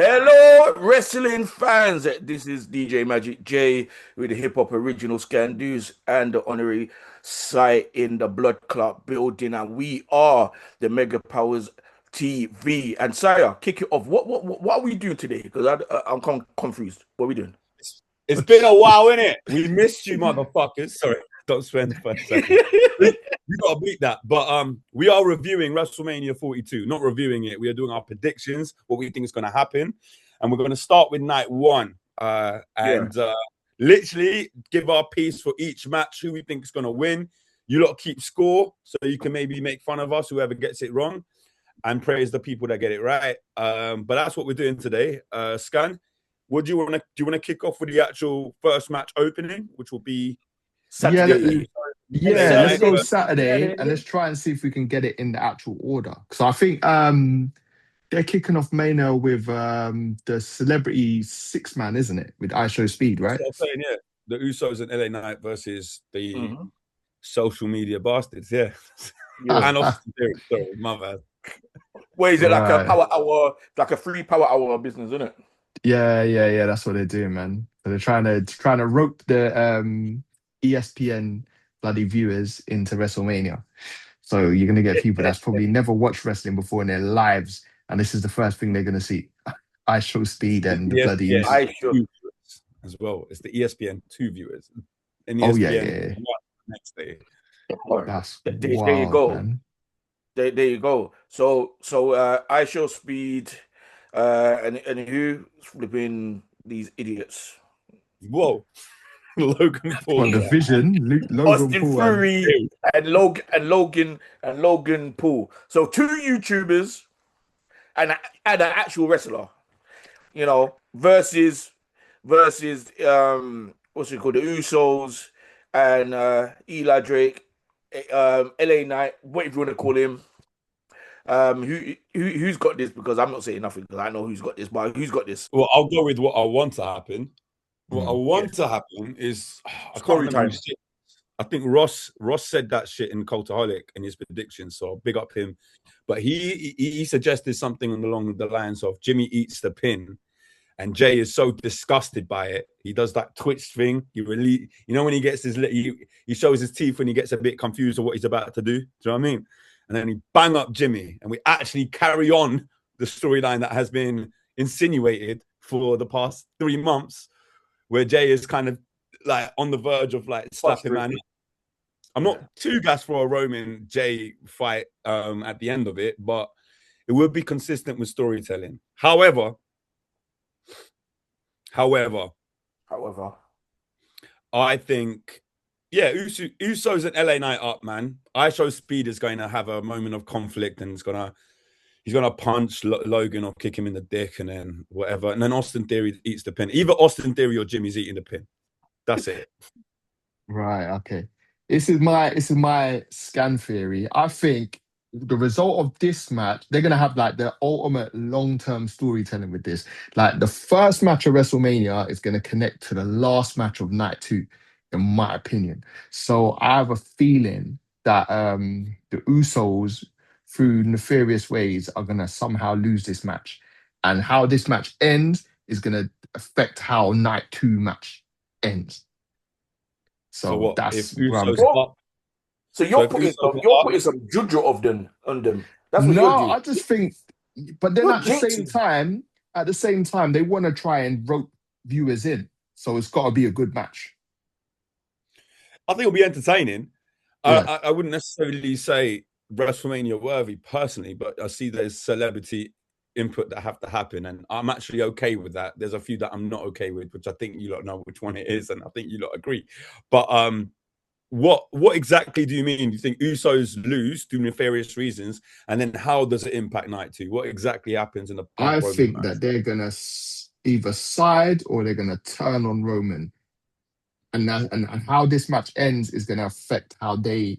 Hello, wrestling fans. This is DJ Magic J with the Hip Hop Original Scandoos and the honorary site in the Blood Clot building, and we are the Mega Powers TV. And Saya, kick it off. What are we doing today? Because I'm confused. What are we doing? It's been a while, innit? We missed you, motherfuckers. Sorry, don't spend for a second. You gotta beat that. But we are reviewing WrestleMania 42. Not reviewing it. We are doing our predictions, what we think is gonna happen. And we're gonna start with night one. Literally give our piece for each match, who we think is gonna win. You lot keep score so you can maybe make fun of us, whoever gets it wrong, and praise the people that get it right. But that's what we're doing today. Scan. What do you want to do? You want to kick off with the actual first match opening, which will be Saturday. Yeah, let's go Saturday and let's try and see if we can get it in the actual order. Because I think they're kicking off Mania with the celebrity six man, isn't it? With iShow Speed, right? I'm saying, yeah. The Usos and LA Knight versus the social media bastards, yeah. And Austin Theory, sorry, my bad. Where is it like a power hour, like a free power hour business, isn't it? Yeah. That's what they're doing, man. They're trying to rope the ESPN bloody viewers into WrestleMania. So you're gonna get people that's probably never watched wrestling before in their lives, and this is the first thing they're gonna see. iShow Speed and the bloody iShow as well. It's the ESPN2 viewers and ESPN next day. There you go. Man. There you go. So iShow Speed. And who flipping these idiots? Whoa, Logan Paul. On the Vision, Austin Fury and Logan Paul. So two YouTubers and an actual wrestler, you know, versus what's it called, the Usos and Eli Drake, LA Knight, whatever you want to call him. Who's got this? Because I'm not saying nothing because I know who's got this, but who's got this? Well, I'll go with what I want to happen. What I want to happen is story time. I think Ross said that shit in Cultaholic in his predictions, so I'll big up him. But he suggested something along the lines of Jimmy eats the pin, and Jay is so disgusted by it. He does that twitch thing. He really, when he gets he shows his teeth when he gets a bit confused of what he's about to do. Do you know what I mean? And then he bang up Jimmy, and we actually carry on the storyline that has been insinuated for the past 3 months, where Jay is kind of like on the verge of like slapping man. I'm not too gassed for a Roman Jay fight at the end of it, but it would be consistent with storytelling. However, I think. Yeah, Usos and LA Knight up, man. iShow Speed is going to have a moment of conflict, and he's gonna punch Logan or kick him in the dick, and then whatever. And then Austin Theory eats the pin. Either Austin Theory or Jimmy's eating the pin. That's it. Right. Okay. This is my scan theory. I think the result of this match, they're gonna have like the ultimate long-term storytelling with this. Like the first match of WrestleMania is gonna connect to the last match of night 2. In my opinion. So I have a feeling that the Usos, through nefarious ways, are going to somehow lose this match. And how this match ends is going to affect how night 2 match ends. So that's So you're putting some juju on them. That's what you're doing. I just think, but then at the same time, they want to try and rope viewers in. So it's got to be a good match. I think it'll be entertaining. Yeah. I wouldn't necessarily say WrestleMania worthy personally, but I see there's celebrity input that have to happen, and I'm actually okay with that. There's a few that I'm not okay with, which I think you lot know which one it is, and I think you lot agree. But what exactly do you mean? Do you think Usos lose through nefarious reasons, and then how does it impact night 2? What exactly happens in the? I think that they're gonna either side or they're gonna turn on Roman. And how this match ends is going to affect how they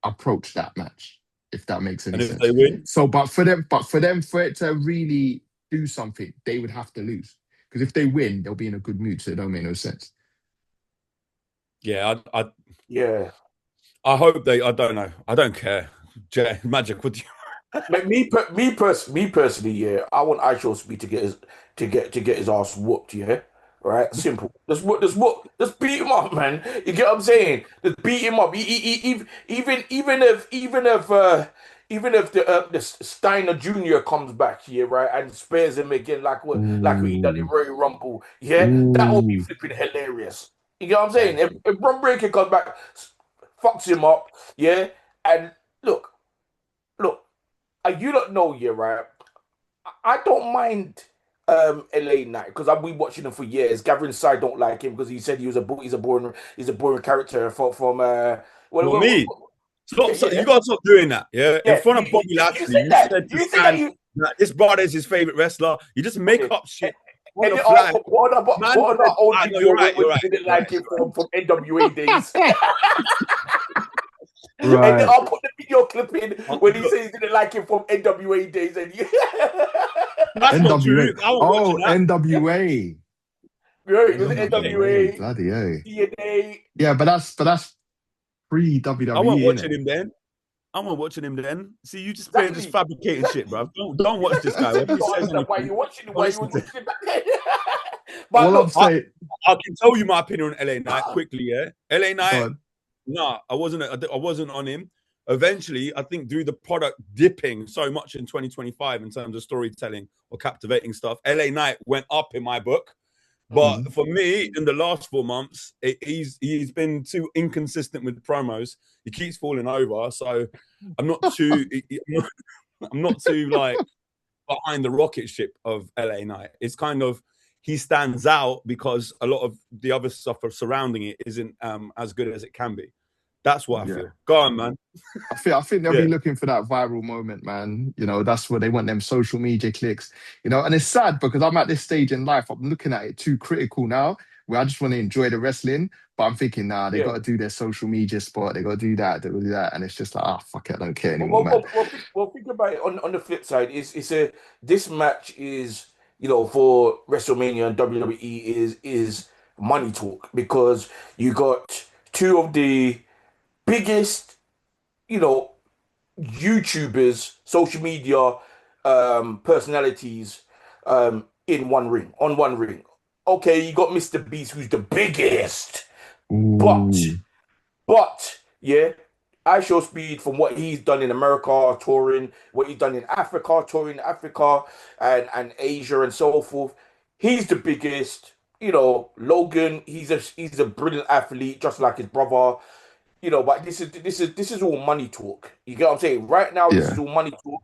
approach that match, if that makes any sense. They win? So, but for it to really do something, they would have to lose. Because if they win, they'll be in a good mood, so it don't make no sense. Yeah, I hope they. I don't know. I don't care. Magic, what do you? But me personally, yeah, I want Ice Speed to get his ass whooped, yeah. Right? Simple. Just beat him up, man. You get what I'm saying? Just beat him up. Even if the Steiner Jr. comes back here, right, and spares him again, like what he done in Ooh, Royal Rumble, yeah, that would be ooh. flipping hilarious. You get what I'm saying? Hey, If Ron Breaker comes back, fucks him up, yeah, and look, look. You don't know, yeah, right? I don't mind LA Knight because I've been watching him for years. Gavin Side don't like him because he said he's a boring character from for me, yeah, stop. yeah, You gotta stop doing that. Yeah, in yeah. front of Bobby You Lashley, said you that. said to You said that Stan you that this brother is his favorite wrestler. You just make okay. up shit on And the then fly. put Man on said, that old "Ah, no, you're video right. You're when right. he didn't You're right. like him from NWA days. And then Right. I'll put the video clip in when he Look, says he didn't like him from NWA days and that's not NWA. true. I was watching Oh, that. NWA. yeah, it was NWA. NWA, Bloody hell. TNA. Yeah, but that's pre I wasn't WWE, watching innit? him then. I wasn't watching him then. See, you just been just Exactly. fabricating shit, Exactly. bro. Don't watch this guy. If he Don't says understand why anything, you watching it, don't why you listen was to him. watching it back then. But All I'm look, saying, I can tell you my opinion on LA Knight quickly. Yeah, LA Knight. God, Nah, I wasn't on him. Eventually, I think through the product dipping so much in 2025 in terms of storytelling or captivating stuff, LA Knight went up in my book. But mm, for me, in the last 4 months, he's been too inconsistent with promos. He keeps falling over, so I'm not too I'm not too like behind the rocket ship of LA Knight. It's kind of he stands out because a lot of the other stuff surrounding it isn't as good as it can be. That's what I yeah. feel. Go on, man. I think they'll Yeah, be looking for that viral moment, man. That's where they want them social media clicks. And it's sad because I'm at this stage in life. I'm looking at it too critical now, where I just want to enjoy the wrestling. But I'm thinking, nah, they yeah. got to do their social media spot. They got to do that, they got to do that, and it's just like, fuck it, I don't care anymore, man. Think about it on the flip side. This match is for WrestleMania and WWE is money talk because you got two of the biggest you know YouTubers, social media personalities in one ring, on one ring. Okay, you got Mr. Beast, who's the biggest, but Ooh, yeah, I show speed from what he's done in America touring, what he's done in Africa touring Africa and Asia and so forth. He's the biggest. Logan. He's a brilliant athlete, just like his brother. But this is all money talk. You get what I'm saying? Right now, this is yeah. all money talk.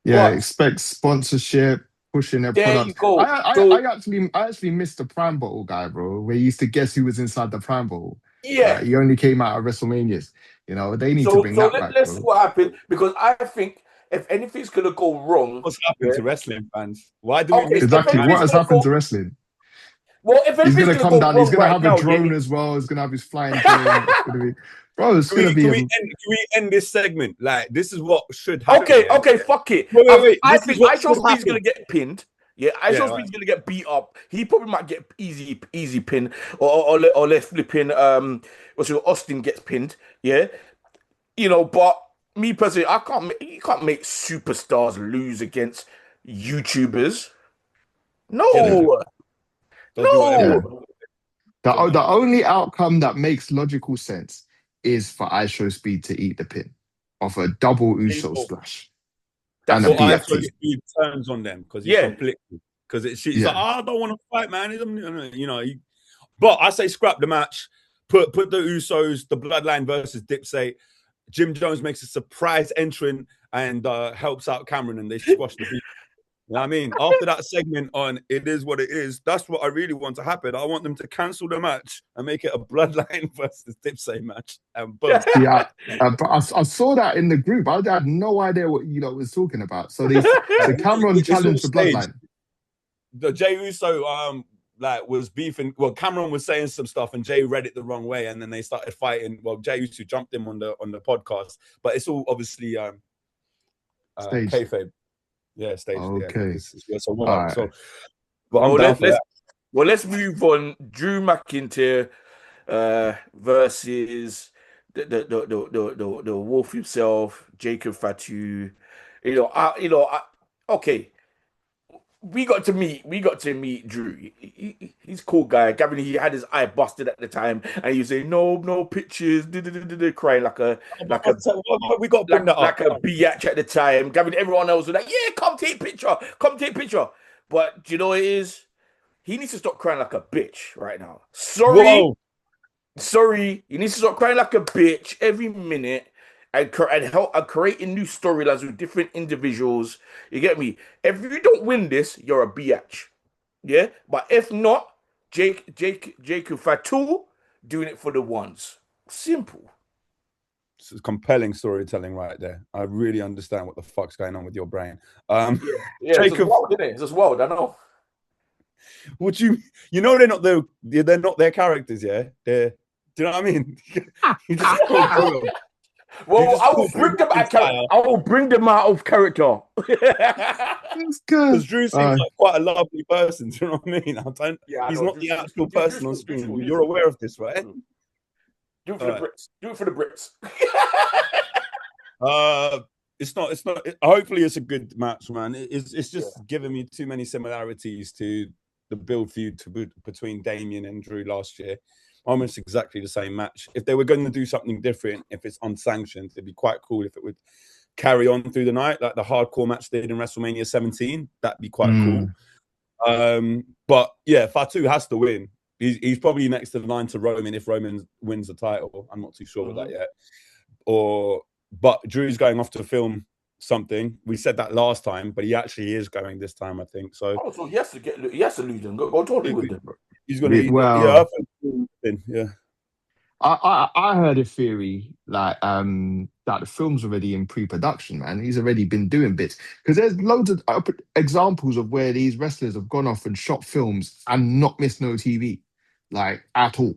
Yeah, But expect sponsorship, pushing their there products. you go. I actually missed the Prime Bottle guy, bro. Where you used to guess who was inside the Prime Bottle. Yeah. He only came out of WrestleManias. They need to So bring so that let, back, let's see bro. what happens because I think if anything's gonna go wrong, what's happened yeah. to wrestling fans? Why do we Okay, miss the if Exactly. prime? What anything's has gonna happened go to wrestling? well, if He's anything's gonna gonna come go down. He's wrong gonna right have a now, yeah. drone as well. He's gonna have his flying drone. It's gonna be, bro. It's Can gonna we be can a. we end can we end this segment? Like this is what should happen. Okay, Yeah. okay, fuck it. Wait. I This is think what Ice should Speed's happen. gonna get pinned. Yeah, Ice Yeah. Right. Speed's gonna get beat up. He probably might get easy pin, or let flipping what's it, Austin gets pinned. Yeah, but me personally, you can't make superstars lose against YouTubers. Yeah, they Yeah, can. No, They'll do whatever they yeah. no. want. The only outcome that makes logical sense is for ISO Speed to eat the pin of a double Uso splash and a That's Or it. I That's so it. BFT. speed turns on them because he's Yeah. conflicted. Because he's like, Yeah, I don't want to fight, man. But I say scrap the match. Put the Usos, the Bloodline versus Dipsate. Jim Jones makes a surprise entrant and helps out Cameron, and they squash the beat. You know what I mean? After that segment on It Is What It Is, that's what I really want to happen. I want them to cancel the match and make it a Bloodline versus Dipsate match. And boom. yeah. But I saw that in the group. I had no idea what was talking about. So Cameron It's all challenged the staged. Bloodline. The Jey Uso was beefing. Well, Cameron was saying some stuff, and Jay read it the wrong way, and then they started fighting. Well, Jey Uso jumped him on the podcast, but it's all obviously Staged. kayfabe. Yeah, staged. Yeah, Okay. it's a one All up. right. So, but I'm Well, down for that. let's move on. Drew McIntyre versus the wolf himself, Jacob Fatu. Okay. We got to meet Drew. He's a cool guy. Gavin, he had his eye busted at the time, and you say no pictures, crying like a We got to bring that up. like a biatch at the time. Gavin, everyone else was like, yeah, come take picture. But do you know what it is? He needs to stop crying like a bitch right now. Whoa. Sorry, you need to stop crying like a bitch every minute and help and creating new storylines with different individuals. You get me? If you don't win this, you're a biatch. Yeah, but if not, Jacob Fatu doing it for the ones. Simple. It's compelling storytelling right there. I really understand what the fuck's going on with your brain. Yeah. It's just Jacob, wild, isn't it? It's just wild. I know. would they're not their characters, yeah? Do you know what I mean? You just talk through them. You Well, just I will talk through bring them the out. style. I will bring them out of character. That's good. Because Drew seems like quite a lovely person. Do you know what I mean? Yeah, I he's know. not the actual person on screen. You're Cool. aware of this, right? Do it for the Brits. Do it for the Brits. It's not. Hopefully, it's a good match, man. It's just giving me too many similarities to the build feud between Damien and Drew last year. Almost exactly the same match. If they were going to do something different, if it's unsanctioned, it'd be quite cool if it would carry on through the night, like the hardcore match they did in WrestleMania 17. That'd be quite cool. But yeah, Fatu has to win. He's probably next to the line to Roman if Roman wins the title. I'm not too sure with that yet. But Drew's going off to film something. We said that last time, but he actually is going this time, I think. So, so he has to lose and go totally with them, bro. He's gonna. Well, yeah. I heard a theory that the film's already in pre-production, man. He's already been doing bits because there's loads of examples of where these wrestlers have gone off and shot films and not missed no TV, like at all.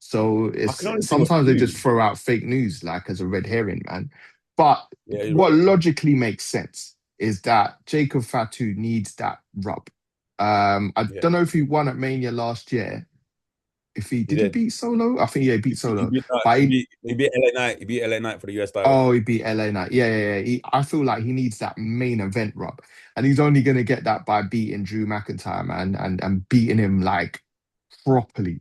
So it's sometimes they just throw out fake news like as a red herring, man. But what logically makes sense is that Jacob Fatu needs that rub. I don't know if he won at Mania last year. If he beat Solo, I think he beat Solo. He beat LA Knight. He beat LA Knight for the US title. Oh, he beat LA Knight. Yeah. I feel like he needs that main event rub, and he's only gonna get that by beating Drew McIntyre, man, and beating him like properly.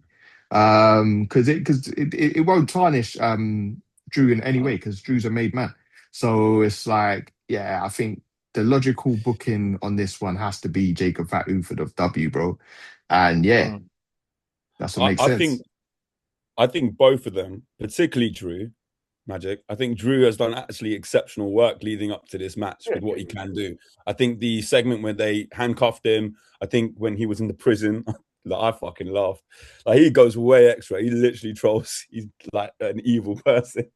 Because it won't tarnish Drew in any way because Drew's a made man. So it's like, yeah, I think the logical booking on this one has to be Jacob Fatu for the W, bro. And yeah. That's what makes sense. I think both of them, particularly Drew, Magic. I think Drew has done actually exceptional work leading up to this match with what he can do. I think the segment where they handcuffed him, I think when he was in the prison, like, I fucking laughed. Like, he goes way extra. He literally trolls. He's like an evil person.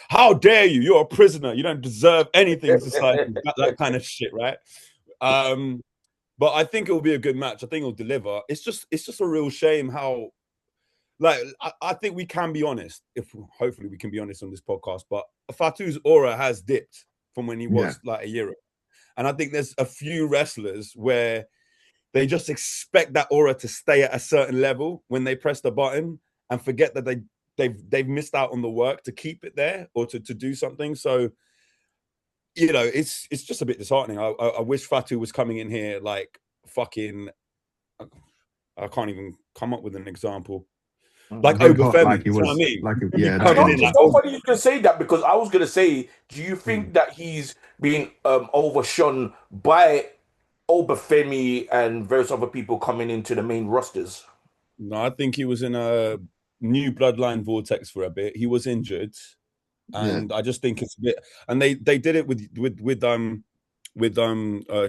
How dare you? You're a prisoner. You don't deserve anything in society. That kind of shit, right? But I think it will be a good match. I think it'll deliver. It's just a real shame how, like, I think we can be honest. Hopefully we can be honest on this podcast. But Fatu's aura has dipped from when he was like a year ago, and I think there's a few wrestlers where they just expect that aura to stay at a certain level when they press the button and forget that they've missed out on the work to keep it there or to do something. So, you know, it's just a bit disheartening. I wish Fatu was coming in here like fucking. I can't even come up with an example. Like Obafemi, like he was, you know what I mean? like It's so funny you can say that because I was gonna say, do you think that he's being overshone by Obafemi and various other people coming into the main rosters? No, I think he was in a new bloodline vortex for a bit. He was injured. And I just think it's a bit, and they did it with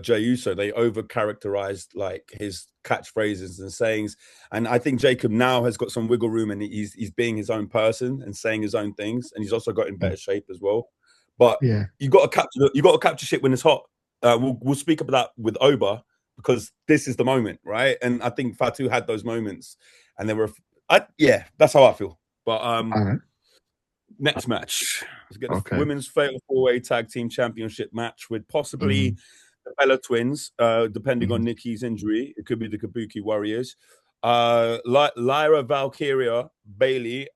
Jey Uso. They over characterized like his catchphrases and sayings, and I think Jacob now has got some wiggle room, and he's being his own person and saying his own things, and he's also got in better shape as well. But you got to capture shit when it's hot. We'll speak about that with Oba because this is the moment, right? And I think Fatu had those moments, and that's how I feel. But next match, let's get the women's fatal four-way tag team championship match with possibly the Bella twins, depending on Nikki's injury. It could be the Kabuki Warriors. Lyra Valkyria Bailey,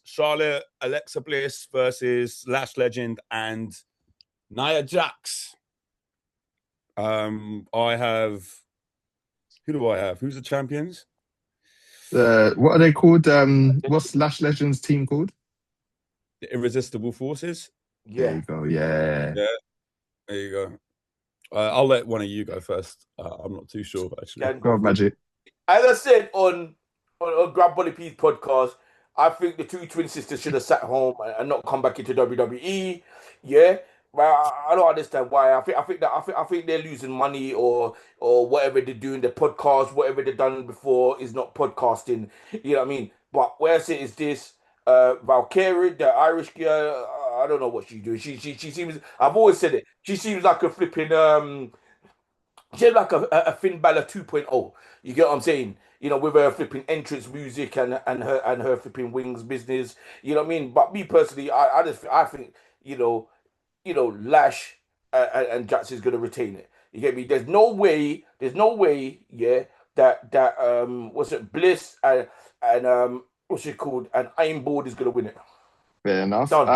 Charlotte Alexa Bliss versus Lash Legend and Nia Jax. I have. Who do I have? Who's the champions? What are they called? What's Lash Legends team called? The Irresistible Forces. There Yeah. you go. Yeah. Yeah, there you go. I'll let one of you go first. I'm not too sure actually. Can Go go on, first. Magic. As I said on Grab Bully P's podcast, I think the two twin sisters should have sat home and not come back into WWE. Yeah, but I don't understand why. I think they're losing money or whatever they're doing. The podcast, whatever they've done before, is not podcasting. You know what I mean? But where I say is this. Valkyrie, the Irish girl, I don't know what she's doing. She seems. I've always said it. She seems like a flipping she's like a Finn Balor 2.0. You get what I'm saying? You know, with her flipping entrance music and her flipping wings business. You know what I mean? But me personally, I think Lash and Jax is gonna retain it. You get me? There's no way, yeah, that what's it, Bliss and what's it called, and Iron Board is gonna win it. Fair enough. Done.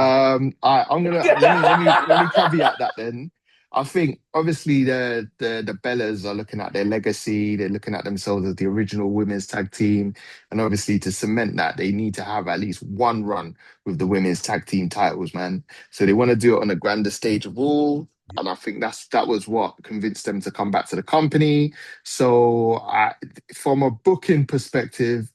I'm gonna let me caveat that then. I think obviously the Bellas are looking at their legacy. They're looking at themselves as the original women's tag team, and obviously to cement that, they need to have at least one run with the women's tag team titles, man. So they want to do it on a grander stage of all, and I think that was what convinced them to come back to the company. So from a booking perspective,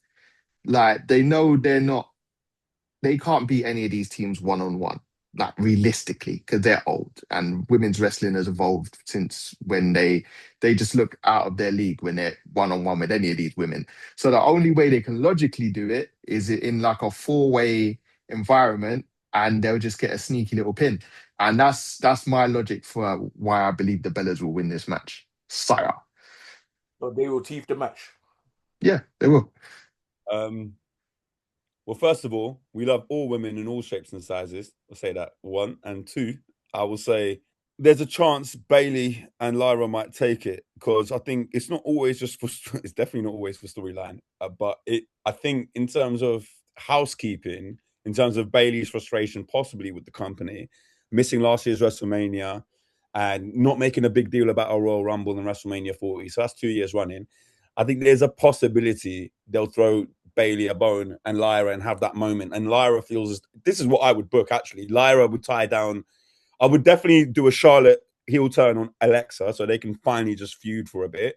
like they know they can't beat any of these teams one on one, like realistically, because they're old and women's wrestling has evolved since when they just look out of their league when they're one on one with any of these women. So the only way they can logically do it is in like a four-way environment, and they'll just get a sneaky little pin. And that's my logic for why I believe the Bellas will win this match. Sire. So they will teeth the match. Yeah, they will. Um, well, first of all, we love all women in all shapes and sizes. I'll say that one. And two, I will say there's a chance Bailey and Lyra might take it because I think it's not always just for, it's definitely not always for storyline. But I think in terms of housekeeping, in terms of Bailey's frustration possibly with the company, missing last year's WrestleMania and not making a big deal about our Royal Rumble and WrestleMania 40. So that's 2 years running. I think there's a possibility they'll throw Bailey a bone and Lyra and have that moment. And Lyra feels this is what I would book actually. Lyra would tie down. I would definitely do a Charlotte heel turn on Alexa so they can finally just feud for a bit.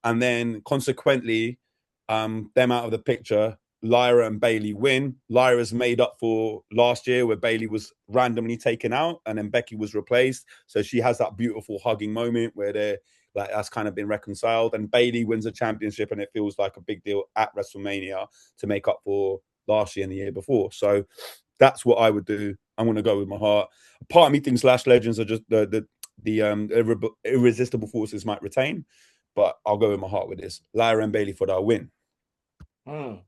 And then consequently, them out of the picture, Lyra and Bailey win. Lyra's made up for last year where Bailey was randomly taken out and then Becky was replaced. So she has that beautiful hugging moment where they're like that's kind of been reconciled. And Bailey wins a championship and it feels like a big deal at WrestleMania to make up for last year and the year before. So that's what I would do. I'm going to go with my heart. Part of me thinks Lash Legends are just the irresistible forces might retain, but I'll go with my heart with this. Lyra and Bailey for that win. Mm.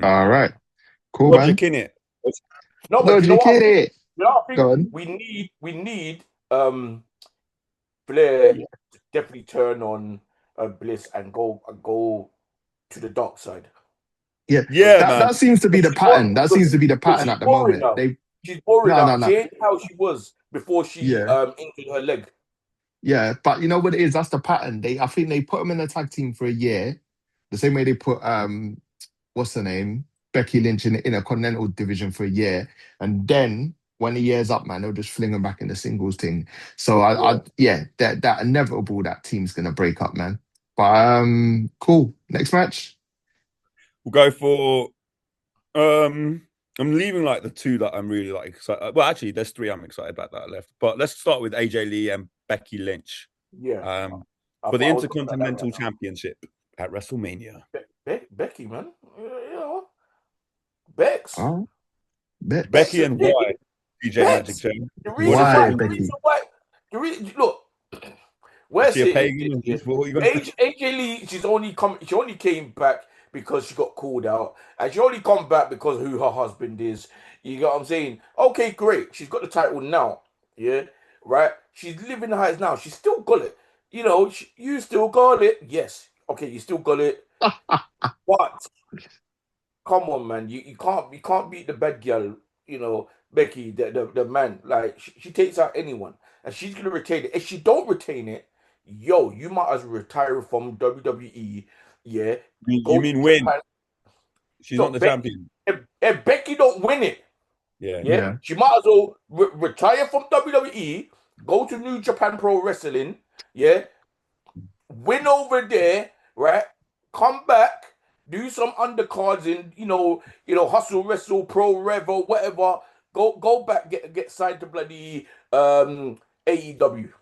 All right. Cool, Logic man. in it. No, but you know Logic what? in it. You know, I Go think on. we need Blair to definitely turn on Bliss and go to the dark side. Yeah, Yeah, that man. seems to be the She's boring. pattern. That seems to be the Because pattern she's at the boring moment. now. They She's boring no, now. no, no. She ain't how she was before she Yeah, injured her leg. yeah. But you know what it is? That's the pattern. I think they put them in a tag team for a year, the same way they put what's her name, Becky Lynch in a continental division for a year, and then when the year's up, man, they'll just fling them back in the singles thing. So Yeah. yeah, that inevitable that team's gonna break up, man. But cool. Next match. We'll go for I'm leaving like the two that I'm really like excited. Well, actually, there's three I'm excited about that I left. But let's start with AJ Lee and Becky Lynch Yeah. I for the thought I was talking about that Intercontinental right now. Championship at WrestleMania. Becky, man. You know, Bex. Oh, bet. Bex Becky is and it. why, DJ Magic Bex. Chain? The What reason is it? Why, why, the Becky? reason why, the reason look, Is where's she a it is this pagan? year? What are you gonna say? AJ Lee, she only came back because she got called out, and she only come back because of who her husband is. You got what I'm saying? Okay, great. She's got the title now. Yeah, right. She's living the highs now. She's still got it. You know, you still got it. Yes. Okay, you still got it. But come on, man. You can't beat the bad girl. You know, Becky, the man. Like she takes out anyone, and she's gonna retain it. If she don't retain it, yo, you might as well retire from WWE. Yeah, You go to mean win? Japan. She's So not the Becky, champion. if Becky don't win it, Yeah. yeah, Yeah. she might as well retire from WWE, go to New Japan Pro Wrestling, yeah, win over there, right? Come back, do some undercards in, Hustle Wrestle Pro Rev or whatever. Go back, get signed to bloody AEW.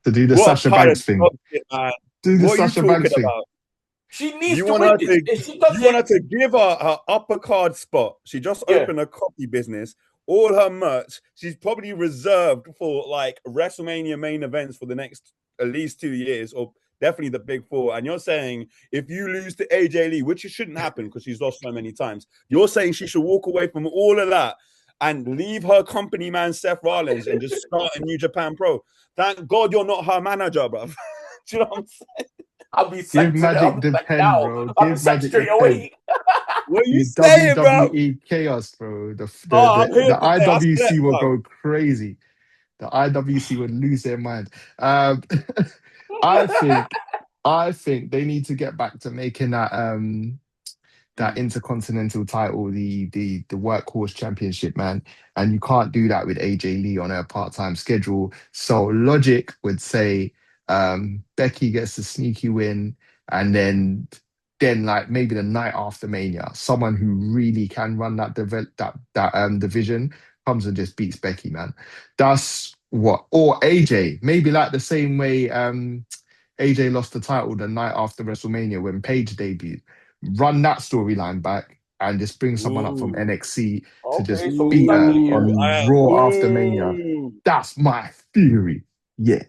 To do the What Sasha kind of Banks thing. dog shit, man? Do the What are you Sasha talking Banks thing. about? She needs You to want win her this. to If she you want her doesn't, to give her upper card spot. She just yeah, opened a copy business. All her merch, she's probably reserved for like WrestleMania main events for the next at least 2 years, or definitely the big four. And you're saying if you lose to AJ Lee, which it shouldn't happen because she's lost so many times, you're saying she should walk away from all of that and leave her company man Seth Rollins and just start a New Japan Pro. Thank God you're not her manager, bro. Do you know what I'm saying? I'll be Give sacked today. I'll Magic be the sacked pen, now. bro. I'll be Give sacked Magic the straight pen. away. What are you You saying, bro? WWE chaos, bro. The Oh, I'm the here the to say I IWC slept, will bro. go crazy. The IWC would lose their mind. Um, I think they need to get back to making that intercontinental title the workhorse championship, man. And you can't do that with AJ Lee on a part-time schedule. So logic would say Becky gets the sneaky win, and then like maybe the night after Mania, someone who really can run that division comes and just beats Becky, man. That's what. Or AJ, maybe like the same way AJ lost the title the night after WrestleMania when Paige debuted. Run that storyline back and just bring someone up from Ooh. NXT to just Okay, so we beat back to her you. on Raw after Mania. Ooh. That's my theory. Yeah.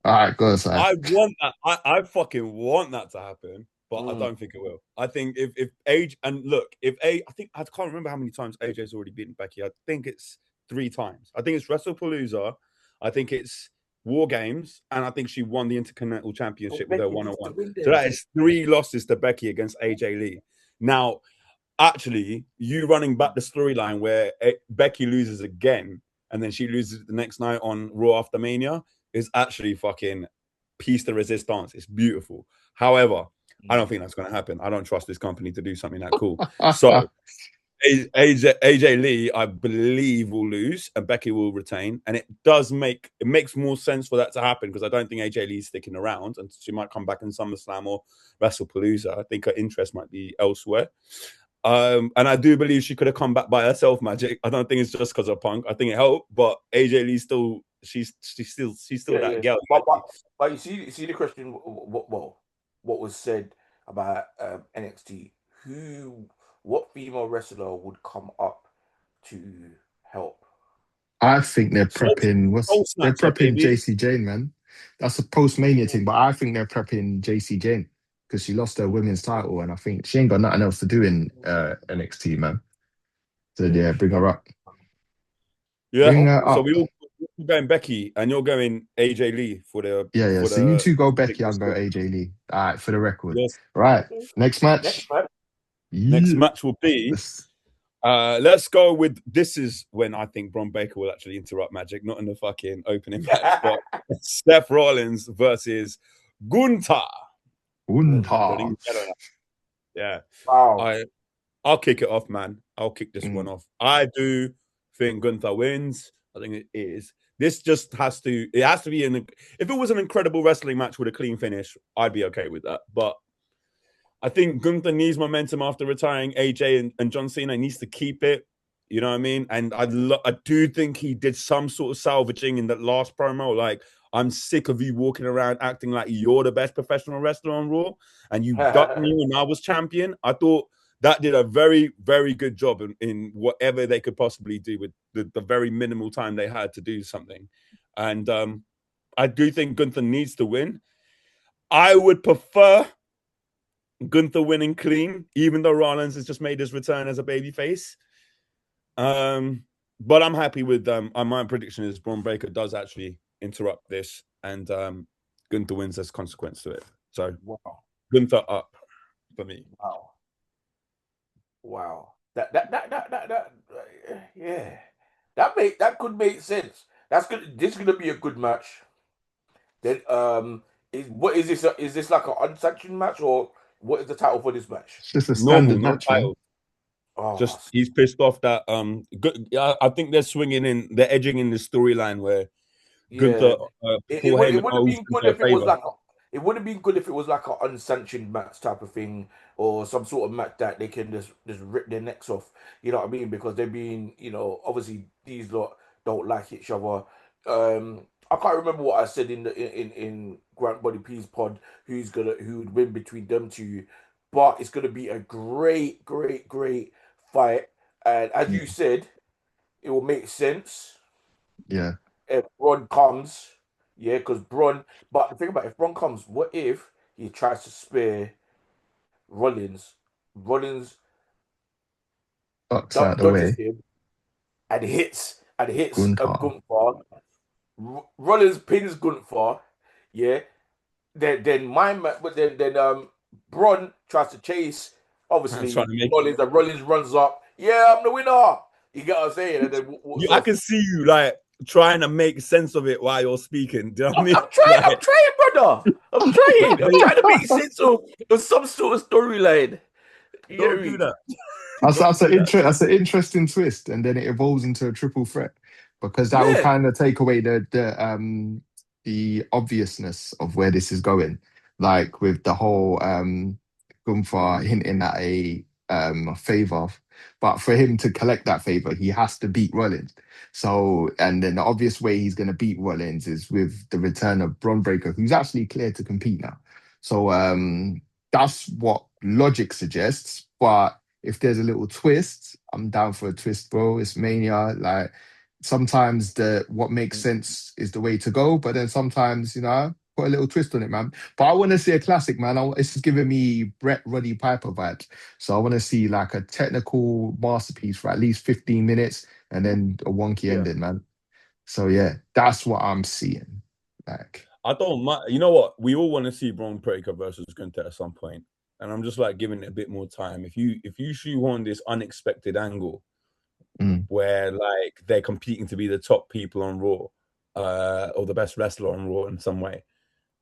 All right, go aside. I want that. I fucking want that to happen, but I Mm. don't think it will. I think if age and look, I think I can't remember how many times AJ's already beaten Becky. I think it's 3 times. I think it's WrestlePalooza. I think it's War Games, and I think she won the Intercontinental So Championship with her Becky needs to 101. win So then. that is 3 losses to Becky against AJ Lee. Now, actually, you running back the storyline where Becky loses again and then she loses the next night on Raw after Mania is actually fucking piece de resistance. It's beautiful. However, I don't think that's going to happen. I don't trust this company to do something that cool. So AJ Lee, I believe, will lose and Becky will retain. And it makes more sense for that to happen because I don't think AJ Lee's sticking around and she might come back in SummerSlam or WrestlePalooza. I think her interest might be elsewhere. And I do believe she could have come back by herself, Magic. I don't think it's just because of Punk. I think it helped, but AJ Lee still, she's still Yeah, that yeah. girl. But you see the question. What was said about NXT? What female wrestler would come up to help? I think they're prepping Soul they're Snatcher, prepping baby. JC Jane, man. That's a post Mania thing, but I think they're prepping JC Jane because she lost her women's title and I think she ain't got nothing else to do in NXT, man. So yeah, bring her up. Yeah. Bring her So up. we all going Becky, and you're going AJ Lee for the Yeah, yeah. for So you the. two go Becky, I'll go AJ Lee. All right, for the record. Yes. Right. Next Next match. man. Next Yeah. match will be. Let's go with this is when I think Bron Baker will actually interrupt Magic, not in the fucking opening match, but Seth Rollins versus Gunther. Don't Unta. even get on that. Yeah. Wow. I'll kick it off, man. I'll kick this one Mm. off. I do think Gunther wins. I think it is. This just has to. It has to be if it was an incredible wrestling match with a clean finish, I'd be okay with that. But I think Gunther needs momentum after retiring AJ and John Cena. He needs to keep it. You know what I mean? And I do think he did some sort of salvaging in that last promo. Like, I'm sick of you walking around acting like you're the best professional wrestler on Raw and you ducked me when I was champion. I thought that did a very, very good job in whatever they could possibly do with the very minimal time they had to do something. And I do think Gunther needs to win. I would prefer Gunther winning clean, even though Rollins has just made his return as a babyface. But I'm happy with my prediction is Braun Breaker does actually interrupt this, and Gunther wins as consequence to it. So Wow. Gunther up for me. Wow. Wow. Yeah. That could make sense. That's good. This is gonna be a good match. Then What is this? Is this like an unsanctioned match, or what is the title for this match? It's just a Normal, standard no match, man. title. Oh, Just he's pissed off that good. I think they're swinging in, they're edging in the storyline where yeah. Gunther, It Paul would Heyman it would have owes been good Gunther a if it was favor. like it would have been good if it was like an unsanctioned match type of thing, or some sort of match that they can just rip their necks off. You know what I mean? Because they're being, obviously these lot don't like each other. I can't remember what I said in Grant Body P's pod. Who would win between them two? But it's gonna be a great, great, great fight. And as you Mm, said, it will make sense yeah. if Braun comes, yeah, because Braun. But the thing about if Braun comes, what if he tries to spare Rollins? Rollins Bucks out the dodges way. him and hits Gunther. Gunther. Rollins pins Gunther, yeah. Then but then Braun tries to chase. I'm trying Obviously to make it. Rollins, and Rollins runs up. Yeah, I'm the winner. You get what I'm saying? And then walks I off. can see you like trying to make sense of it while you're speaking. Do you know what I mean? I'm trying. I'm Like, trying, brother. I'm trying. I'm mate, trying to make sense of some sort of storyline. You get don't do me? that. That's Don't do that. that's an interesting twist, and then it evolves into a triple threat because that will Yeah. kind of take away the obviousness of where this is going, like with the whole Gunther hinting at a favor, but for him to collect that favor, he has to beat Rollins. So, and then the obvious way he's going to beat Rollins is with the return of Bron Breakker, who's actually cleared to compete now. So, that's what logic suggests, but if there's a little twist, I'm down for a twist, bro. It's Mania. Like sometimes the what makes sense is the way to go, but then sometimes, put a little twist on it, man. But I want to see a classic, man. It's just giving me Brett Roddy Piper vibes. So I want to see like a technical masterpiece for at least 15 minutes and then a wonky Yeah. ending, man. So yeah, that's what I'm seeing. Like, I don't mind. You know what? We all want to see Braun Breaker versus Gunther at some point, and I'm just like giving it a bit more time. If you shoehorn this unexpected angle mm, where like they're competing to be the top people on Raw, or the best wrestler on Raw in some way,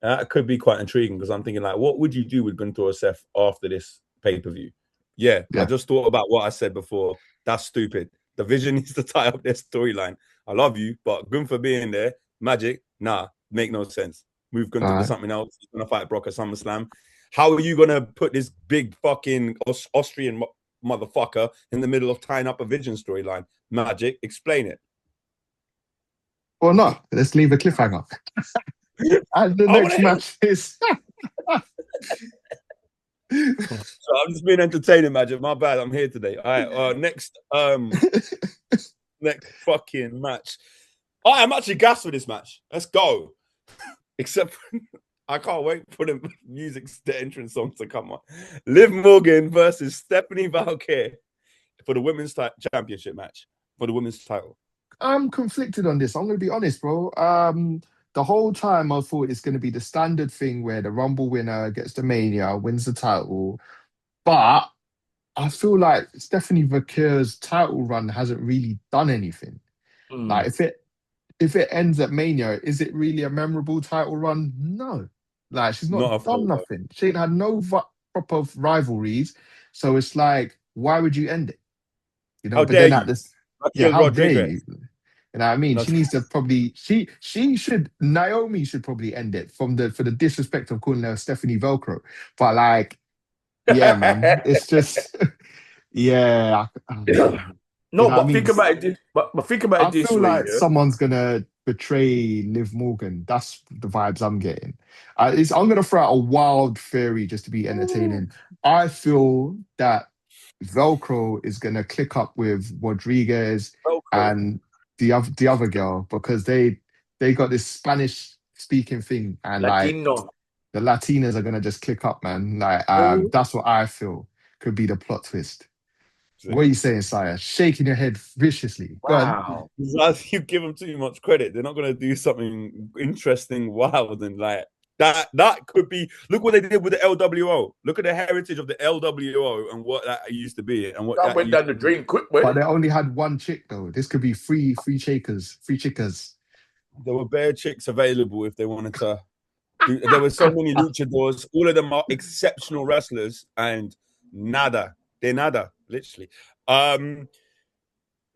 that could be quite intriguing because I'm thinking like, what would you do with Gunther or Seth after this pay-per-view? Yeah, I yeah. just thought about what I said before. That's stupid. The Vision needs to tie up their storyline. I love you, but Gunther being there, magic, nah, make no sense. Move All Gunther to right. something else. He's gonna fight Brock at SummerSlam. How are you gonna put this big fucking Austrian motherfucker in the middle of tying up a Vision storyline? Magic, explain it. Or not. Let's leave a cliffhanger. And the I want next to hear. match is So I'm just being entertaining, Magic. My bad. I'm here today. All right. Next fucking match. I'm actually gassed for this match. Let's go. Except I can't wait for the the entrance song to come on. Liv Morgan versus Stephanie Valkyrie for the women's championship match for the women's title. I'm conflicted on this. I'm going to be honest, bro. The whole time I thought it's going to be the standard thing where the Rumble winner gets the Mania, wins the title. But I feel like Stephanie Vaquer's title run hasn't really done anything. Like Mm. if it ends at Mania, is it really a memorable title run? No. Like she's not Not a done photo. nothing. She ain't had no proper rivalries. So it's like, why would you end it? How But dare then at you? this, yeah, Raquel how dare you? Rodriguez. You know what I mean? No. She needs to probably she should Naomi should probably end it from the for the disrespect of calling her Stephanie Velcro. But like, yeah, man, it's just yeah, you No, know what I but mean? think about it. But think about I it this feel way, like yeah. someone's gonna betray Liv Morgan. That's the vibes I'm getting. I'm gonna throw out a wild theory just to be Ooh. entertaining. I feel that Velcro is gonna click up with Rodriguez Velcro. and the other girl because they got this Spanish speaking thing and like Latino. the Latinas are gonna just click up, man. Like Oh, that's what I feel could be the plot twist. What are you saying, Sire? Shaking your head viciously. Go on. wow. You give them too much credit. They're not going to do something interesting, wild, and like that. That could be. Look what they did with the LWO. Look at the heritage of the LWO and what that used to be, and what That that went used down the to be. drain quick, But man. they only had one chick though. This could be free shakers, free chickers. There were bare chicks available if they wanted to There were so many luchadors. All of them are exceptional wrestlers, and nada, they're nada, literally.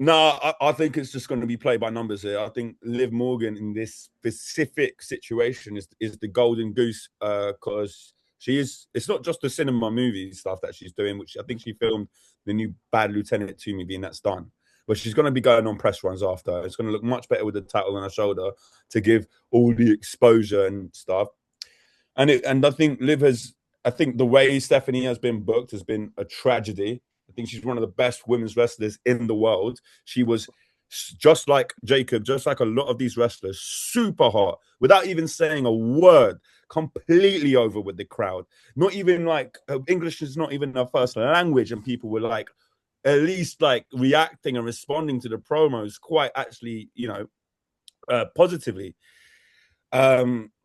No, I think it's just going to be play by numbers here. I think Liv Morgan in this specific situation is the golden goose because she is. It's not just the cinema movie stuff that she's doing, which I think she filmed the new Bad Lieutenant 2 movie, and that's done. But she's going to be going on press runs after. It's going to look much better with the title on her shoulder to give all the exposure and stuff. And I think I think the way Stephanie has been booked has been a tragedy. I think she's one of the best women's wrestlers in the world. She was just like Jacob, just like a lot of these wrestlers, super hot, without even saying a word, completely over with the crowd. Not even like English is not even her first language, and people were like, at least like reacting and responding to the promos quite actually, positively.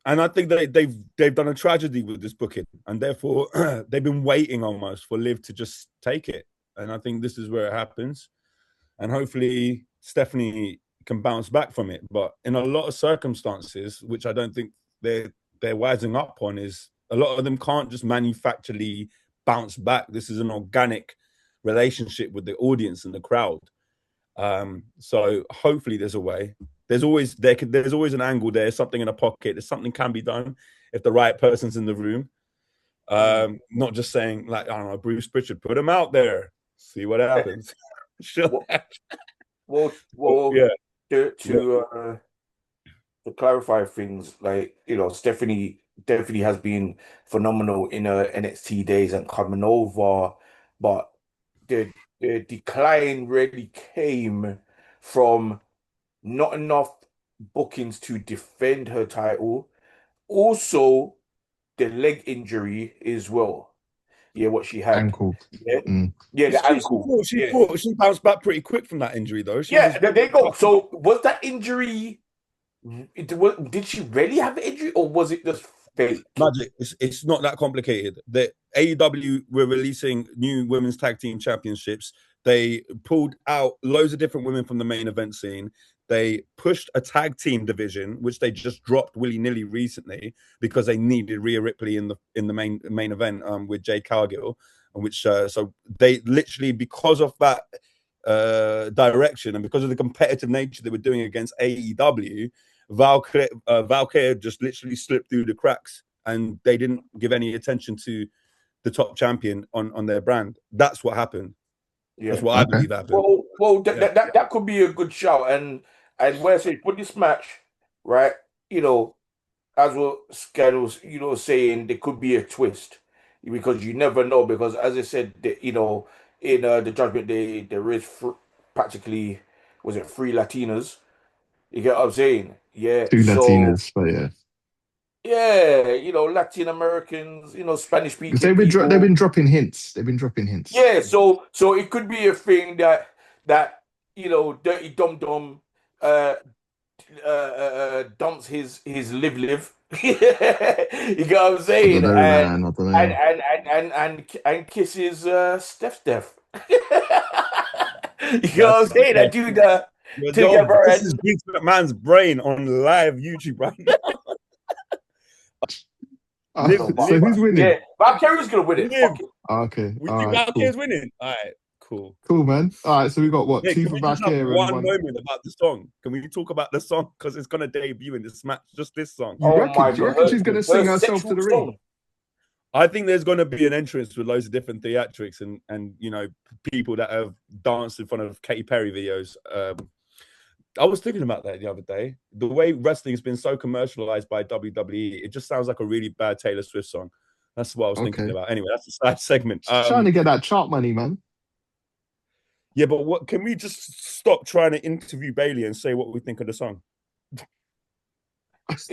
And I think they've done a tragedy with this booking, and therefore they've been waiting almost for Liv to just take it. And I think this is where it happens. And hopefully Stephanie can bounce back from it. But in a lot of circumstances, which I don't think they're wising up on, is a lot of them can't just manufacturally bounce back. This is an organic relationship with the audience and the crowd. So hopefully there's a way. There's always an angle there, something in a pocket. There's something can be done if the right person's in the room. Not just saying like, I don't know, Bruce Pritchard, put him out there, see what happens. Sure. Well, yeah. To clarify things, like Stephanie definitely has been phenomenal in her NXT days and coming over, but the decline really came from not enough bookings to defend her title. Also, the leg injury as well. Yeah, what she had. Ankle. Yeah, yeah, the ankle. She bounced back pretty quick from that injury, though. There you go. So, was that injury? Did she really have an injury, or was it just fake? Magic. It's not that complicated. The AEW were releasing new women's tag team championships. They pulled out loads of different women from the main event scene. They pushed a tag team division, which they just dropped willy-nilly recently because they needed Rhea Ripley in the main event with Jade Cargill, which so they literally, because of that direction and because of the competitive nature they were doing against AEW, Valkyrie just literally slipped through the cracks, and they didn't give any attention to the top champion on their brand. That's what happened. Yeah. That's what I believe happened. Well, that could be a good shout. And when I say put this match, right, as well, schedules, saying there could be a twist because you never know. Because as I said, in the Judgment Day, there is practically, was it 3 Latinas? You get what I'm saying? Yeah. 2 Latinas, but yeah. Yeah, Latin Americans, Spanish speaking. They've been dropping hints. Yeah, so it could be a thing that Dirty Dum Dum dumps his Liv. You get what I'm saying? I don't know. And kisses Steph. You get what I'm saying? I do the together. This is Vince McMahon's brain on live YouTube right now. So who's winning? Yeah, Valkyrie's gonna win it. Okay. We think Valkyrie's winning. All right, cool, man. All right, so we got what? 2 for Valkyrie. One moment about the song. Can we talk about the song because it's gonna debut in this match? Just this song. You reckon she's gonna sing herself to the ring? I think there's going to be an entrance with loads of different theatrics and people that have danced in front of Katy Perry videos. I was thinking about that the other day. The way wrestling has been so commercialized by WWE, it just sounds like a really bad Taylor Swift song. That's what I was thinking about. Anyway, that's a side segment. Trying to get that chart money, man. Yeah, but what can we just stop trying to interview Bailey and say what we think of the song?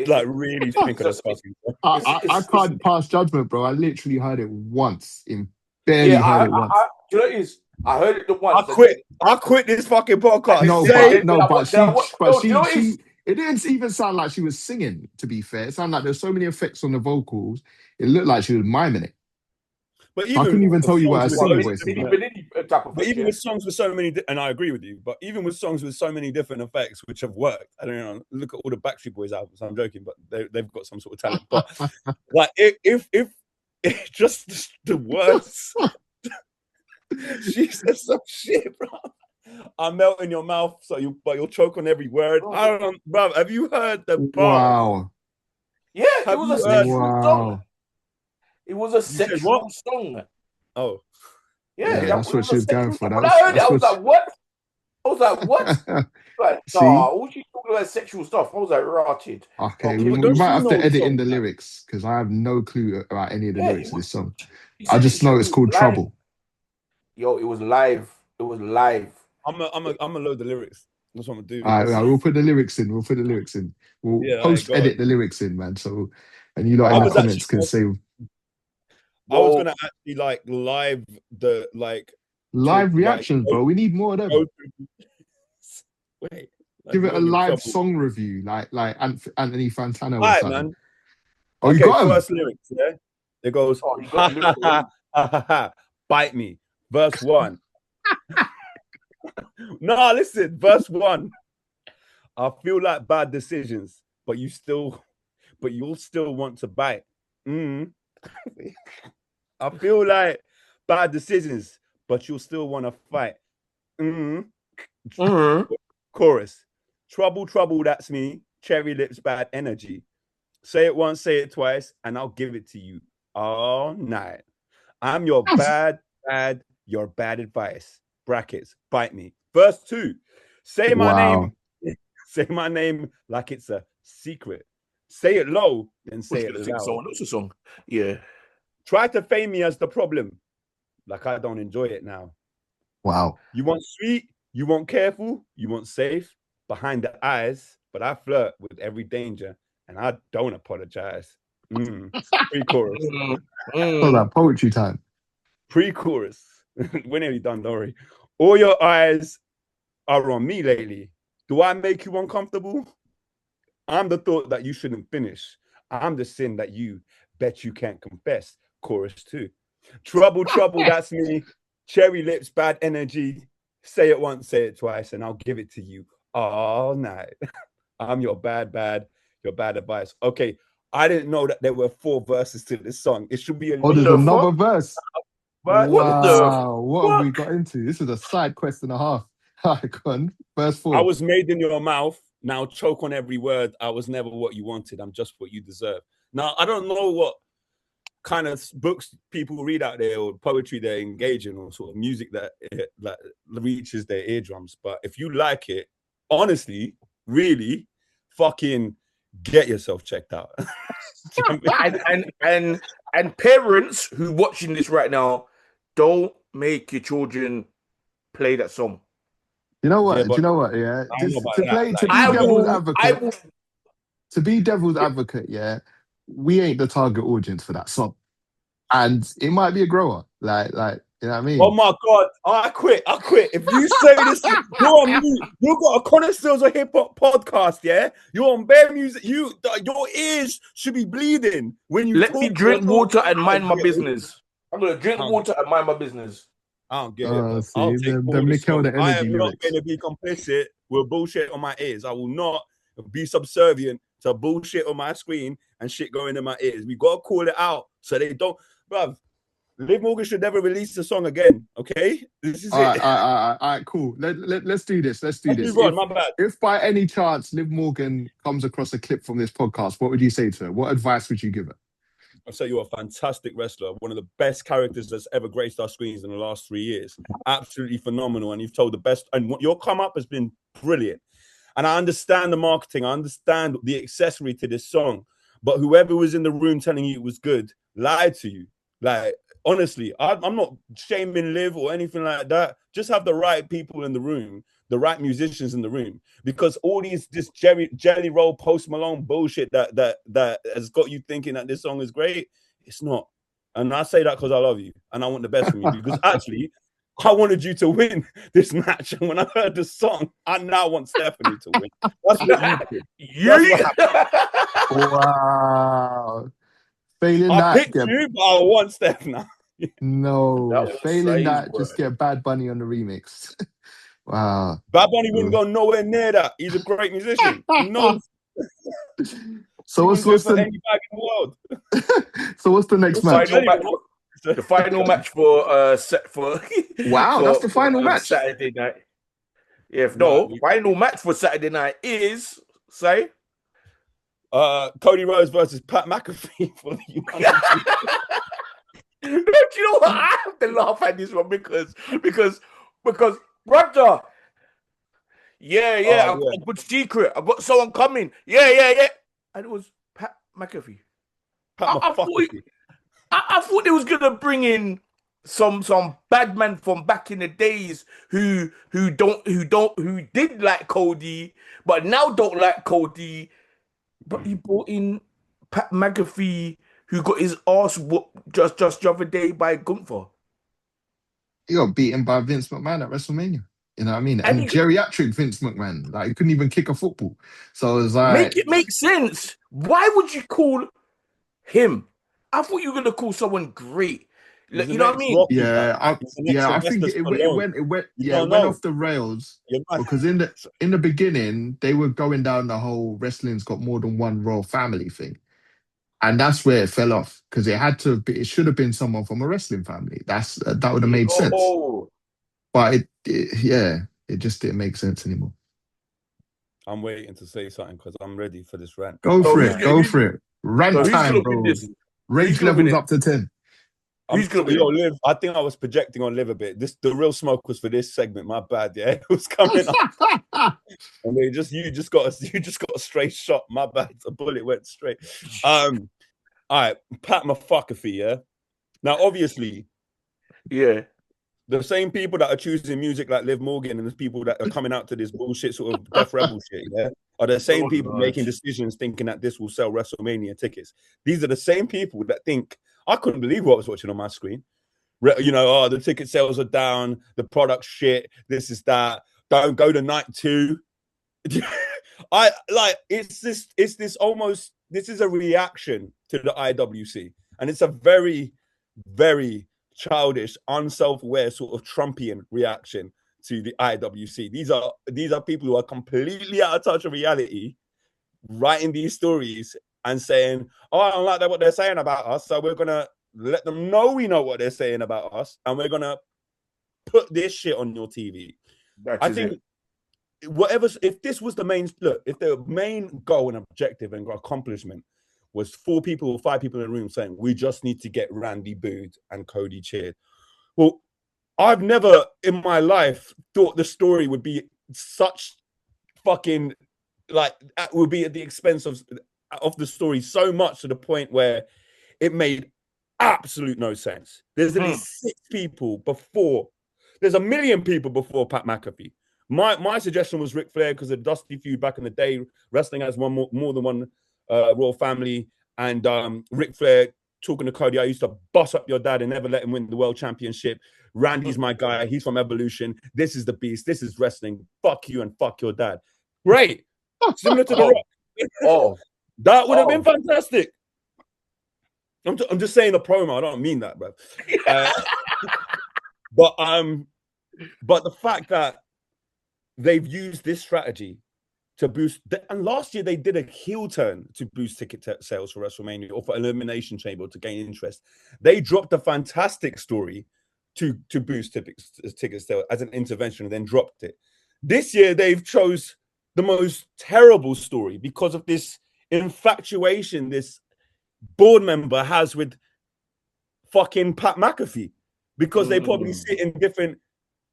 Like really think of the song. I can't pass judgment, bro. I literally heard it once. Barely heard it once. You know what it is? I heard it the once. I quit this fucking podcast. It didn't even sound like she was singing, to be fair. It sounded like there's so many effects on the vocals. It looked like she was miming it. But I couldn't even tell you what her singing voice was. different type of But effect. even Yeah? with songs with so many, and I agree with you, but even with songs with so many different effects which have worked, I don't know. Look at all the Backstreet Boys albums. I'm joking, but they've got some sort of talent. But like, if just the words, she says some shit, bro. I melt in your mouth, but you'll choke on every word. I don't, bro. Have you heard the bars? Wow. Yeah, it Have was you a heard? sexual song. Wow. It was a You said what? sexual song. Oh, Yeah, Yeah, okay. that that's it what was a she's going sexual for. song. When I heard it, I That's was what. like, what? I was like, what? Like, nah, See? all she talking about sexual stuff. I was like, rotted. Okay, Okay, we, But we don't might you have to know the edit in song, the man? lyrics because I have no clue about any of the yeah, lyrics of this song. he I said just know it it's was called live. Trouble. Yo, it was live. It was live. I'm gonna load the lyrics. That's what I'm gonna do. All right, we'll put the lyrics in. We'll put the lyrics in. We'll Yeah, I post got edit it. the lyrics in, man. So, and you lot in I the was actually comments can say I was Well, gonna actually like live the like talk live like reactions, bro. We need more of them. go through, wait, like Give you it a got me in live trouble. song review, like Anthony Fantano All or right, something. man. Oh, you Okay, got him. first lyrics, yeah. It goes oh, you got ha the ha lyrics already. ha ha ha ha bite me. Verse 1. No, listen, verse 1. I feel like bad decisions, but you'll still want to bite. Mm. I feel like bad decisions, but you'll still want to fight. Mm. Mm-hmm. Chorus. Trouble, trouble, that's me. Cherry lips, bad energy. Say it once, say it twice, and I'll give it to you all night. I'm your your bad advice. Brackets, bite me. Verse 2. Say my Wow. name, say my name like it's a secret. Say it low, then Was say it gonna sing loud. someone else's song. Yeah. Try to fame me as the problem, like I don't enjoy it now. Wow. You want sweet, you want careful, you want safe behind the eyes, but I flirt with every danger and I don't apologize. Pre-chorus. So Mm. that poetry time. Pre-chorus. We're nearly done, don't worry. All your eyes are on me lately. Do I make you uncomfortable? I'm the thought that you shouldn't finish. I'm the sin that you bet you can't confess. Chorus 2. Trouble, trouble, that's me. Cherry lips, bad energy. Say it once, say it twice, and I'll give it to you all night. I'm your your bad advice. Okay, I didn't know that there were 4 verses to this song. It should be a Oh, What there's the lead. another fuck? verse. But What the Wow. What have we fuck? got into? This is a side quest and a half. All right, go on. Verse I 4. was made in your mouth. Now choke on every word. I was never what you wanted. I'm just what you deserve. Now, I don't know what kind of books people read out there or poetry they're engaging or sort of music that reaches their eardrums. But if you like it, honestly, really, fucking get yourself checked out. Do you know what I mean? And parents who watching this right now, don't make your children play that song. You know what? Yeah, Do but you know what? Yeah. I don't know Just about to that. play to Like, be I devil's will. I advocate. will. To be devil's advocate, yeah, we ain't the target audience for that song. And it might be a grower. Like, you know what I oh mean? my god, I quit. If you say this, you're on mute. You've got a connoisseurs of hip hop podcast, yeah? You're on bare music. Your ears should be bleeding when you Let me talk. You're drink talking. water and I don't mind my get it. business. I'm gonna drink I don't, water and mind my business. I don't get it, bro. I'll See, take the all this Mikel from. the I Energy am not going lyrics. to be complicit with bullshit on my ears. I will not be subservient to bullshit on my screen and shit going in my ears. We got to call it out so they don't, bruv. Liv Morgan should never release a song again. Okay, this is All right, it. all right, cool. Let's do this. Let's do Let's this. move on. My bad. If by any chance Liv Morgan comes across a clip from this podcast, what would you say to her? What advice would you give her? I'll say you're a fantastic wrestler, one of the best characters that's ever graced our screens in the last 3 years. Absolutely phenomenal. And you've told the best, and what your come up has been brilliant. And I understand the marketing, I understand the accessory to this song. But whoever was in the room telling you it was good lied to you. Like, honestly, I'm not shaming Liv or anything like that. Just have the right people in the room, the right musicians in the room, because all this jelly roll Post Malone bullshit that has got you thinking that this song is great, it's not. And I say that because I love you and I want the best from you. Because actually, I wanted you to win this match, and when I heard the song, I now want Stephanie to win. That's what you did. That's what happened. Wow. Failing I that, picked you, but I want Steph now. No, That was failing size, that, bro. just get Bad Bunny on the remix. Wow. Bad Bunny wouldn't go nowhere near that. He's a great musician. No, So he what's wouldn't do it what's for the any bag in the world. so what's the next What's the match? Final belly, match. bro? The final match for set for Wow, that's the final for match. Saturday night. Yeah, if No, no, final match for Saturday night is say. Cody Rhodes versus Pat McAfee for the United Kingdom. Don't you know what? I have to laugh at this one because brother, Oh I've got yeah, a good secret. I've got someone coming. Yeah. And it was Pat McAfee. Pat I thought McAfee. I thought they was gonna bring in some bad man from back in the days who did like Cody, but now don't like Cody. But he brought in Pat McAfee, who got his ass whooped just the other day by Gunther. He got beaten by Vince McMahon at WrestleMania. You know what I mean? And And geriatric Vince McMahon. Like he couldn't even kick a football. So it was make like, it make sense. Why would you call him? I thought you were gonna call someone great. He's Like, you an know what I mean? ex-Rocky, bro. He's an I think ex-Sylvester Stallone. You it don't went know. off the rails You're mad. because in the beginning they were going down the whole wrestling's got more than one royal family thing. And that's where it fell off because it should have been someone from a wrestling family. That would have made sense. Oh, But it just didn't make sense anymore. I'm waiting to say something because I'm ready for this rant. Go so for who's it. Go for it. so Rant who's time, gonna win bro. this? Who's Rage gonna win levels it? up to 10. Who's gonna win it? Liv, I think I was projecting on Liv a bit. The real smoke was for this segment. My bad, yeah. It was coming up. And you just got a straight shot. My bad. A bullet went straight. All right, Pat McAfee, yeah. Now, obviously, Yeah. the same people that are choosing music like Liv Morgan and the people that are coming out to this bullshit sort of Death Rebel shit, yeah, are the same Oh, people Lord. making decisions thinking that this will sell WrestleMania tickets. These are the same people that think, I couldn't believe what I was watching on my screen. You know, oh, the ticket sales are down, the product shit, this is that. Don't go to night 2. This is a reaction to the IWC, and it's a very, very childish, unself-aware sort of Trumpian reaction to the IWC. These are people who are completely out of touch of reality, writing these stories and saying, "Oh, I don't like what they're saying about us, so we're gonna let them know we know what they're saying about us, and we're gonna put this shit on your TV." I think it. if this was the main look, if the main goal and objective and accomplishment was 4 people or 5 people in the room saying we just need to get Randy booed and Cody cheered, well, I've never in my life thought the story would be such fucking would be at the expense of the story so much to the point where it made absolute no sense. There's at least 6 people before. There's a million people before Pat McAfee. My suggestion was Ric Flair because of the Dusty feud back in the day. Wrestling has more than one royal family, and Ric Flair talking to Cody, I used to bust up your dad and never let him win the world championship. Randy's my guy. He's from Evolution. This is the beast. This is wrestling. Fuck you and fuck your dad. Great. Similar to The Rock. That would have been fantastic. I'm just saying a promo. I don't mean that, bro. But the fact that they've used this strategy to boost, and last year they did a heel turn to boost ticket sales for WrestleMania or for Elimination Chamber to gain interest. They dropped a fantastic story to boost ticket sales as an intervention and then dropped it. This year they've chose the most terrible story because of this infatuation this board member has with fucking Pat McAfee, because they probably sit in different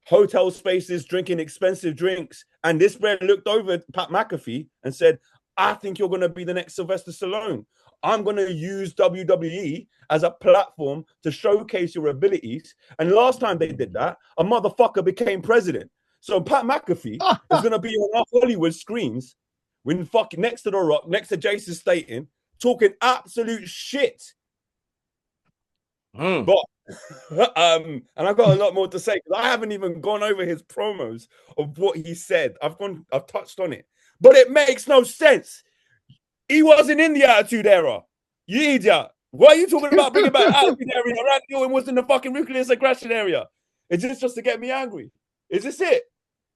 hotel spaces drinking expensive drinks, and this man looked over at Pat McAfee and said, I think you're going to be the next Sylvester Stallone. I'm going to use WWE as a platform to showcase your abilities. And last time they did that, a motherfucker became president. So Pat McAfee is going to be on our Hollywood screens when fucking next to The Rock, next to Jason Statham, talking absolute shit. But and I've got a lot more to say because I haven't even gone over his promos of what he said. I've touched on it, but it makes no sense. He wasn't in the Attitude Era, you idiot. What are you talking about bringing back attitude area? Randy Orton was in the fucking ruthless aggression area. Is this just to get me angry? Is this it?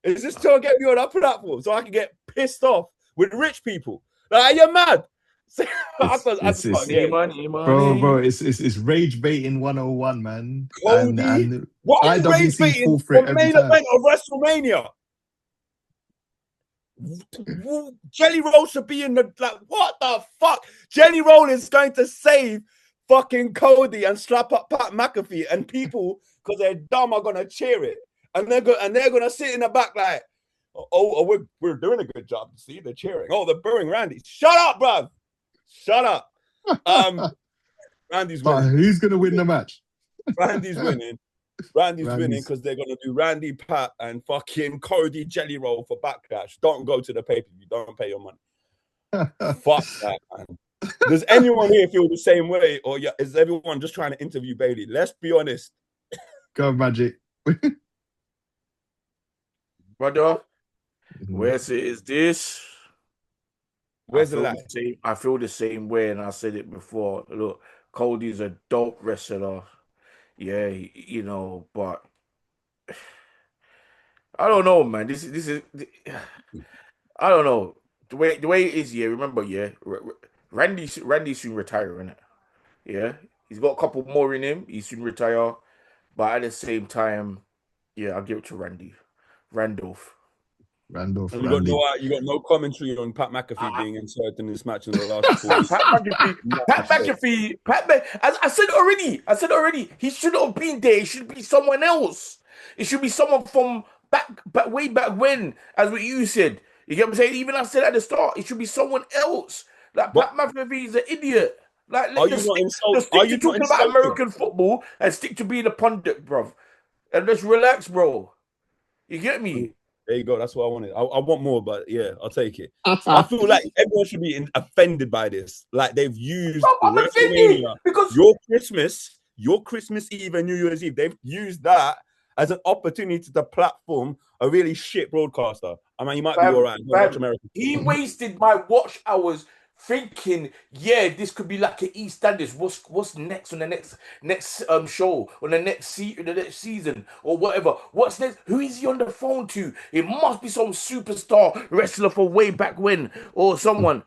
Is this to get me on that platform so I can get pissed off with rich people? Like, are you mad? I just can't get it. Bro, it's rage baiting 101, man. Cody, And what are you rage IWC baiting fall for for it every main time. event of WrestleMania? Jelly Roll should be in the like. What the fuck? Jelly Roll is going to save fucking Cody and slap up Pat McAfee, and people, because they're dumb, are gonna cheer it, and they're gonna sit in the back like, we're doing a good job. See, they're cheering. Oh, they're booing Randy. Shut up, bruv. Shut up. Randy's But winning. who's gonna win the match? Randy's winning. Randy's winning because they're gonna do Randy, Pat, and fucking Cody Jelly Roll for Backlash. Don't go to the pay-per-view. Don't pay your money. Fuck that, man. Does anyone here feel the same way, or is everyone just trying to interview Bailey? Let's be honest. Go Magic. Brother, where's it is this? Where's the lie? I feel the same way, and I said it before. Look, Cody's a dope wrestler. Yeah, you know, but I don't know, man. This is I don't know. The way it is, yeah, remember, yeah, Randy soon retiring it. Yeah. He's got a couple more in him. He soon retire. But at the same time, yeah, I'll give it to Randy. Randolph. Randolph, And you Randy. got no commentary on Pat McAfee being inserted in this match in the last 4 weeks. I said already, he shouldn't have been there. It should be someone else. It should be someone from way back when, as what you said. You get what I'm saying? Even I said at the start, it should be someone else. Like, Pat McAfee is an idiot. Like, just stick to talking about American football and stick to being a pundit, bro. And just relax, bro. You get me? There you go. That's what I wanted. I want more, but yeah, I'll take it. I feel like everyone should be offended by this. Like, they've used WrestleMania because your Christmas Eve and New Year's Eve, they've used that as an opportunity to platform a really shit broadcaster. I mean, you might be all right. Watch American. He wasted my watch hours thinking, yeah, this could be like an EastEnders. What's next on the next show, on the next season or whatever? What's next? Who is he on the phone to? It must be some superstar wrestler for way back when, or someone.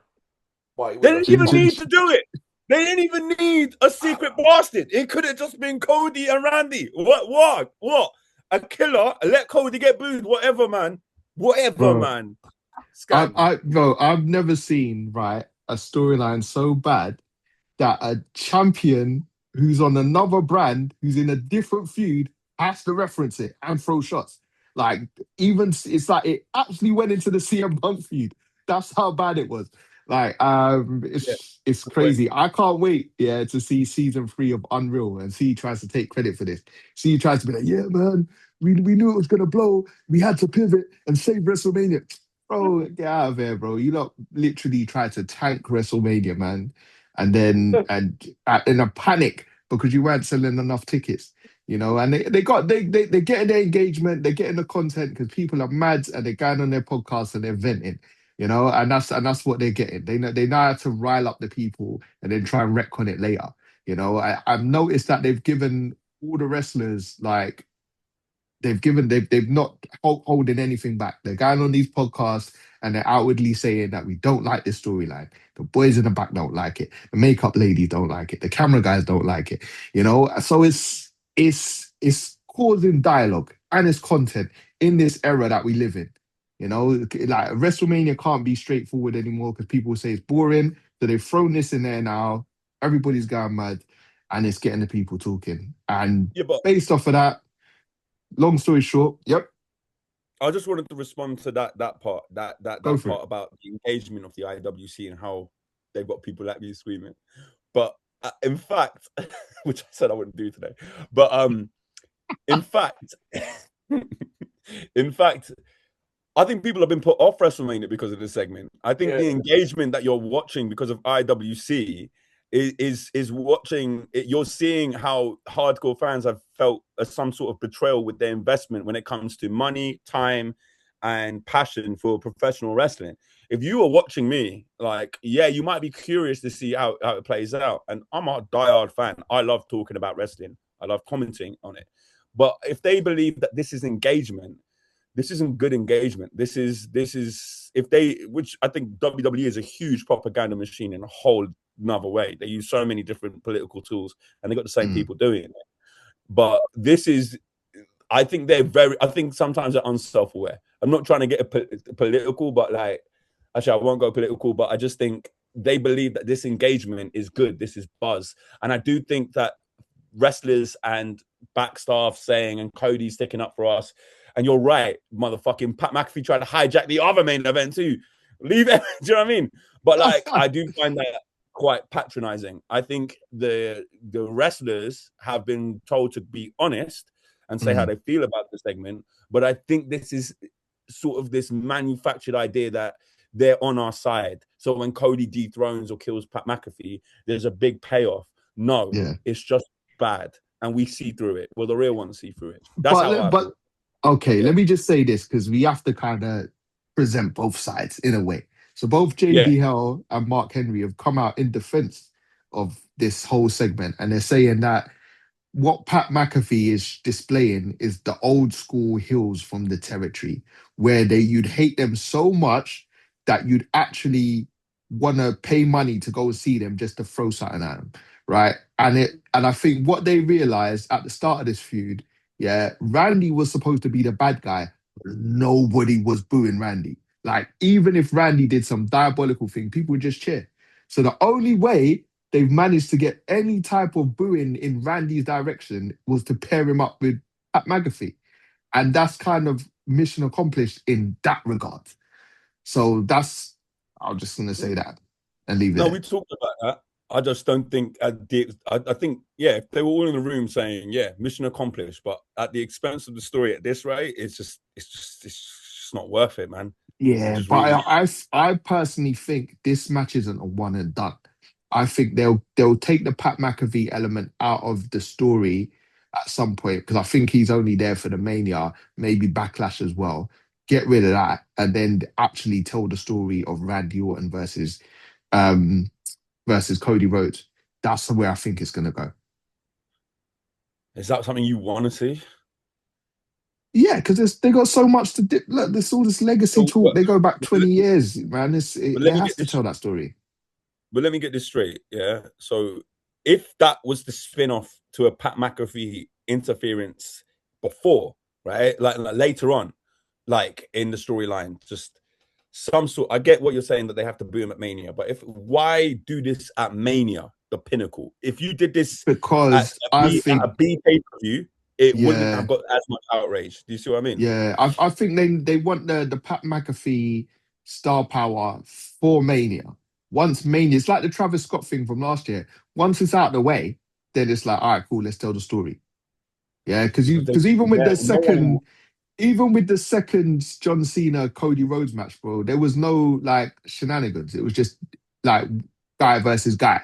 They didn't even need to do it. They didn't even need a secret bastard. It could have just been Cody and Randy. What? A killer. Let Cody get booed. Whatever, man. Man. I've never seen a storyline so bad that a champion who's on another brand, who's in a different feud, has to reference it and throw shots. Like, even it's like it actually went into the CM Punk feud. That's how bad it was. Like, it's crazy. I can't wait, to see season 3 of Unreal and see he tries to take credit for this. See he tries to be like, yeah, man, we knew it was gonna blow. We had to pivot and save WrestleMania. Bro, get out of here, bro. You lot literally tried to tank WrestleMania, man. And then in a panic because you weren't selling enough tickets, and they're getting their engagement, they're getting the content because people are mad and they're going on their podcasts and they're venting, and that's what they're getting. They know how to rile up the people and then try and wreck on it later. I've noticed that they've given all the wrestlers like they've not holding anything back. They're going on these podcasts and they're outwardly saying that we don't like this storyline. The boys in the back don't like it. The makeup ladies don't like it. The camera guys don't like it. So it's causing dialogue and it's content in this era that we live in. Like WrestleMania can't be straightforward anymore because people say it's boring. So they've thrown this in there now. Everybody's going mad and it's getting the people talking. And based off of that, long story short, yep. I just wanted to respond to that part part about the engagement of the IWC and how they've got people like me screaming. But in fact, which I said I wouldn't do today, but in fact, I think people have been put off WrestleMania because of this segment. I think the engagement that you're watching because of IWC is watching it. You're seeing how hardcore fans have felt some sort of betrayal with their investment when it comes to money, time, and passion for professional wrestling. if you are watching me, like, yeah, you might be curious to see how it plays out. And I'm a diehard fan. I love talking about wrestling. I love commenting on it. But if they believe that this is engagement, this isn't good engagement. This is if they, which I think WWE is a huge propaganda machine in a whole another way. They use so many different political tools, and they got the same people doing it. But this is, I think I think sometimes they're unself-aware. I'm not trying to get political, but like, actually, I won't go political, but I just think they believe that this engagement is good. This is buzz. And I do think that wrestlers and back staff saying, and Cody sticking up for us, and you're right, motherfucking Pat McAfee tried to hijack the other main event too. Leave it. Do you know what I mean? But like, I do find that quite patronizing. I think the wrestlers have been told to be honest and say how they feel about the segment. But I think this is sort of this manufactured idea that they're on our side. So when Cody dethrones or kills Pat McAfee, there's a big payoff. No, it's just bad. And we see through it. Well, the real ones see through it. That's how I feel. Okay, let me just say this, because we have to kind of present both sides in a way. So both JB Hell and Mark Henry have come out in defense of this whole segment, and they're saying that what Pat McAfee is displaying is the old school heels from the territory, where you'd hate them so much that you'd actually want to pay money to go see them just to throw something at them, right? And I think what they realized at the start of this feud, Randy was supposed to be the bad guy, but nobody was booing Randy. Like, even if Randy did some diabolical thing, people would just cheer. So the only way they've managed to get any type of booing in Randy's direction was to pair him up with Pat McAfee. And that's kind of mission accomplished in that regard. So I'm just going to say that and leave it. No, we talked about that. I just don't think I think, if they were all in the room saying, mission accomplished, but at the expense of the story at this rate, it's just not worth it, man. Yeah, but really... I personally think this match isn't a one and done. I think they'll take the Pat McAfee element out of the story at some point, because I think he's only there for the Mania, maybe Backlash as well. Get rid of that, and then actually tell the story of Randy Orton versus Cody Rhodes. That's where I think it's going to go. Is that something you want to see? Yeah, because they got so much to do. Look, there's all this legacy talk. They go back 20 years, man. They have to tell that story. But let me get this straight, yeah? So if that was the spin-off to a Pat McAfee interference before, right? Like later on, like in the storyline, just some sort... I get what you're saying, that they have to boo him at Mania, but why do this at Mania, the pinnacle? If you did this because at a B pay-per-view, it wouldn't have got as much outrage. Do you see what I mean? Yeah, I think they want the Pat McAfee star power for Mania. Once Mania, it's like the Travis Scott thing from last year. Once it's out of the way, then it's like, all right, cool, let's tell the story. Yeah, because even with the second John Cena Cody Rhodes match, bro, there was no like shenanigans. It was just like guy versus guy.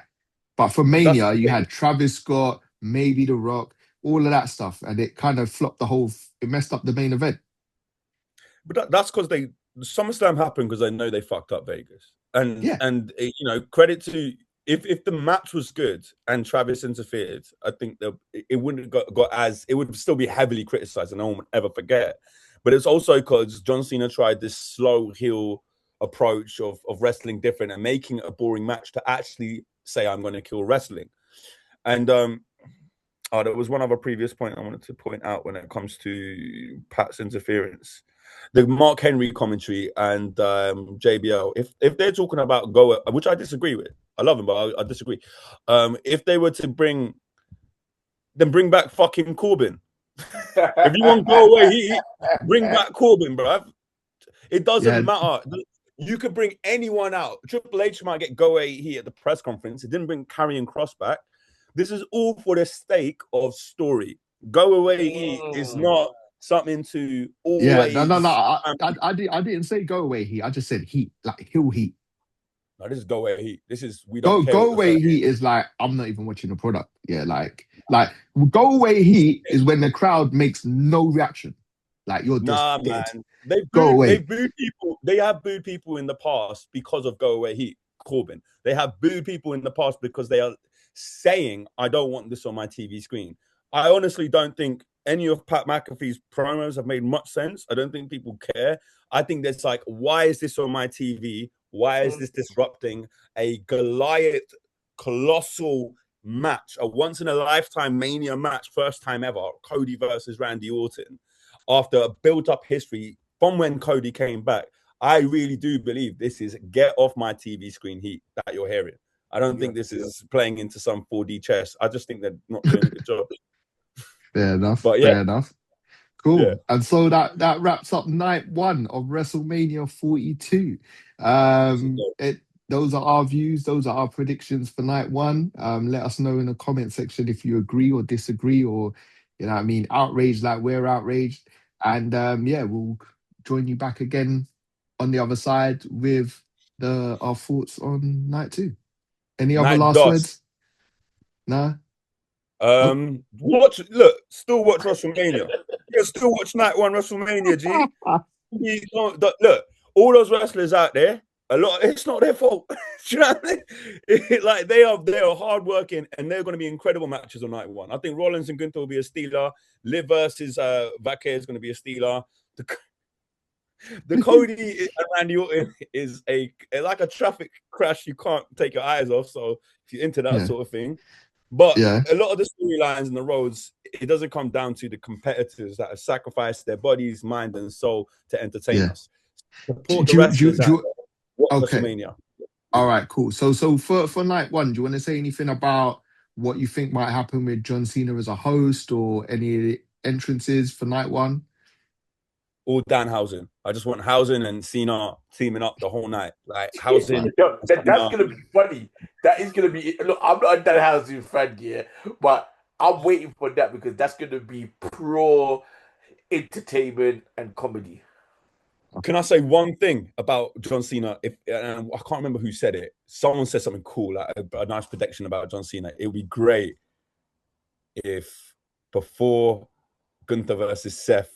But for Mania, you had Travis Scott, maybe The Rock, all of that stuff, and it kind of flopped it messed up the main event. But that's because SummerSlam happened because they know they fucked up Vegas. And credit to, if the match was good and Travis interfered, I think it wouldn't have got as, it would still be heavily criticized and no one would ever forget. But it's also because John Cena tried this slow heel approach of wrestling different and making it a boring match to actually say, I'm going to kill wrestling. And there was one other previous point I wanted to point out when it comes to Pat's interference. The Mark Henry commentary and JBL, if they're talking about which I disagree with, I love him, but I disagree. If they were to bring back fucking Corbin. If you want to go away heat, bring back Corbin, bruv. It doesn't matter. You could bring anyone out. Triple H might get go away heat at the press conference. It didn't bring Karrion Kross back. This is all for the sake of story. Go away heat is not something to always... Yeah, no. I didn't say go away heat. I just said heat, like heel heat. No, this is go away heat. This is we don't go away heat is like I'm not even watching the product. Yeah, like go away heat is when the crowd makes no reaction. Like you're just Nah, dead. man. Go They away. booed people. They have booed people in the past because of Go Away Heat, Corbin. They have booed people in the past because they are saying, I don't want this on my TV screen. I honestly don't think any of Pat McAfee's promos have made much sense. I don't think people care. I think that's like, why is this on my TV? Why is this disrupting a Goliath colossal match, a once in a lifetime Mania match, first time ever, Cody versus Randy Orton, after a built up history from when Cody came back? I really do believe this is get off my TV screen heat that you're hearing. I don't think this is playing into some 4D chess. I just think they're not doing a good job. Fair enough. But yeah, Fair enough. Cool. yeah. And so that wraps up night one of WrestleMania 42. Those are our views, those are our predictions for night one. Let us know in the comment section if you agree or disagree, or you know what I mean, outraged like we're outraged. And yeah, we'll join you back again on the other side with our thoughts on night two. Any other Night last DOS. words? Nah? Still watch WrestleMania. Yeah, still watch night one WrestleMania, G. Look, all those wrestlers out there, it's not their fault. Do you know what I mean? Like they are hardworking, and they're going to be incredible matches on night one. I think Rollins and Gunther will be a stealer. Liv versus Vaquer is going to be a stealer. The Cody and Randy Orton is like a traffic crash you can't take your eyes off. So if you're into that sort of thing. But a lot of the storylines and the roads, it doesn't come down to the competitors that have sacrificed their bodies, mind, and soul to entertain us. Support the wrestlers out there. Watch WrestleMania. All right, cool. So for night one, do you want to say anything about what you think might happen with John Cena as a host, or any entrances for night one? All Danhausen. I just want Hausen and Cena teaming up the whole night. Like Hausen. That's gonna be funny. That is gonna be. Look, I'm not a Danhausen fan here, but I'm waiting for that because that's gonna be pro entertainment and comedy. Can I say one thing about John Cena? I can't remember who said it. Someone said something cool, like a nice prediction about John Cena. It would be great if before Gunther versus Seth,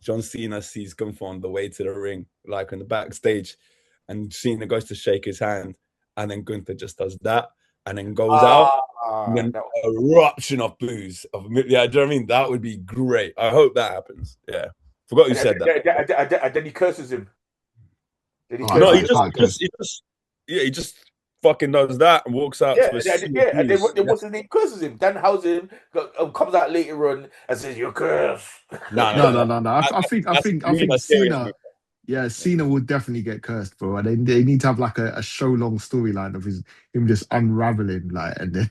John Cena sees Gunther on the way to the ring, like in the backstage, and Cena goes to shake his hand, and then Gunther just does that, and then goes out, and then eruption of boos. Yeah, do you know what I mean? That would be great. I hope that happens. Yeah. Forgot who said that. And then he curses him. He just fucking does that and walks out. And then what's his name curses him. Danhausen comes out later on and says, "You're cursed." No. I think Cena. Yeah, Cena will definitely get cursed, bro. And they need to have like a show long storyline of him just unraveling, like, and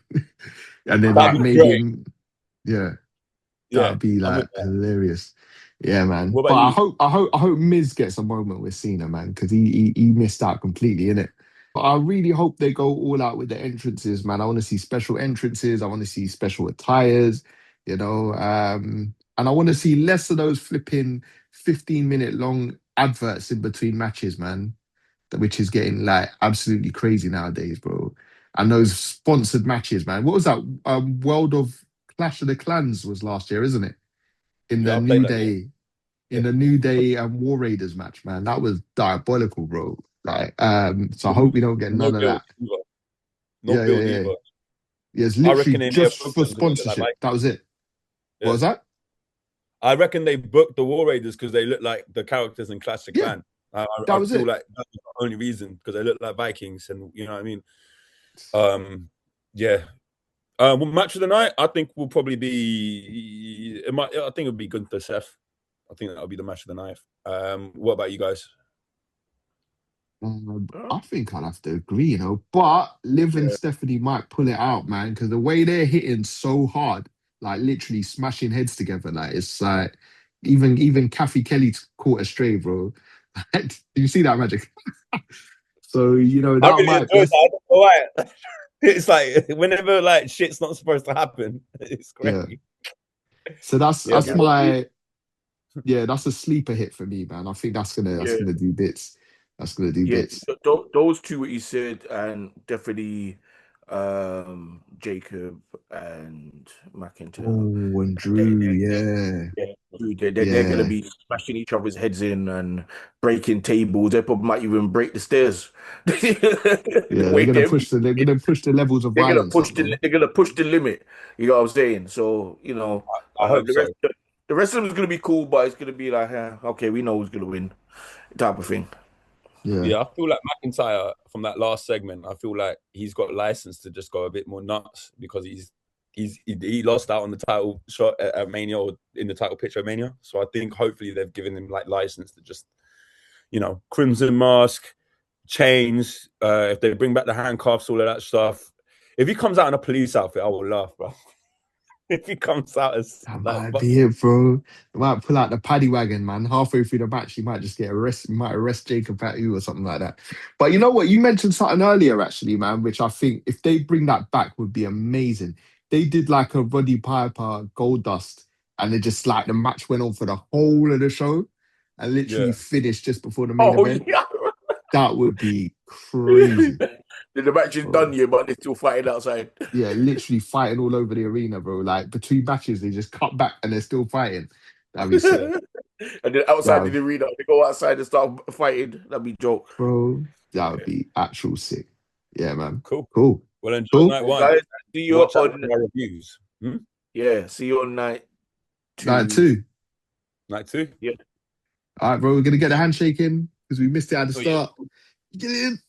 then like maybe that'd be like hilarious. Yeah, man. But I hope Miz gets a moment with Cena, man, because he missed out completely in it. But I really hope they go all out with the entrances, man. I want to see special entrances. I want to see special attires, you know. And I want to see less of those flipping 15-minute long adverts in between matches, man, which is getting like absolutely crazy nowadays, bro. And those sponsored matches, man. What was that? World of Clash of the Clans was last year, isn't it? In the New Day and War Raiders match, man. That was diabolical, bro. Like, so I hope we don't get none of that. Yeah. It's literally just for sponsorship. That was it. Yeah. What was that? I reckon they booked the War Raiders because they look like the characters in Clash of Clan. I feel like that's the only reason, because they look like Vikings, and you know what I mean. Match of the night, I think will probably be. I think it'll be Gunther Seth. I think that'll be the match of the night. What about you guys? I think I'd have to agree, you know. But Liv and Stephanie might pull it out, man, because the way they're hitting so hard, like literally smashing heads together, like it's like even Kathy Kelly caught a stray, bro. Do you see that magic? So you know that might. I don't know why. It's like whenever like shit's not supposed to happen, it's great. Yeah. So that's my that's a sleeper hit for me, man. I think that's gonna do bits. That's gonna do bits. Those two what you said, and definitely Jacob and McIntyre. Oh, and They, Drew, they, they, yeah, they're gonna yeah, be smashing each other's heads in and breaking tables. They probably might even break the stairs. The yeah. way they're They're gonna push the levels of violence up, man. they're gonna push the limit. You know what I'm saying? So I hope the so. rest of them is gonna be cool, but it's gonna be like, okay, we know who's gonna win, type of thing. Yeah, Yeah, I feel like McIntyre from that last segment. I feel like he's got license to just go a bit more nuts because he lost out on the title shot at Mania or in the title picture at Mania. So I think hopefully they've given him like license to just crimson mask, chains. If they bring back the handcuffs, all of that stuff. If he comes out in a police outfit, I will laugh, bro. If he comes out as that like, might be it, bro. They might pull out the paddy wagon, man. Halfway through the match, you might just get arrested. You might arrest Jacob Fatu or something like that. But you know what? You mentioned something earlier, actually, man, which I think if they bring that back would be amazing. They did like a Roddy Piper Gold Dust, and they just like the match went on for the whole of the show and literally yeah, finished just before the main Oh event. yeah. That would be crazy, The match is done bro. here, but they're still fighting outside. Yeah, literally fighting all over the arena, bro. Like between matches, they just cut back and they're still fighting. That'd be sick. And then outside That the arena, they go outside and start fighting. That'd be joke. bro, that would be actual sick. Yeah, man. cool. Cool. Well, enjoy Cool. night Well, one. guys, see you Watch out on for our reviews. see you on night Night two. two. Night two. Yeah. All right, bro. We're gonna get the handshake in because we missed it at the Oh, yeah. start. Get in.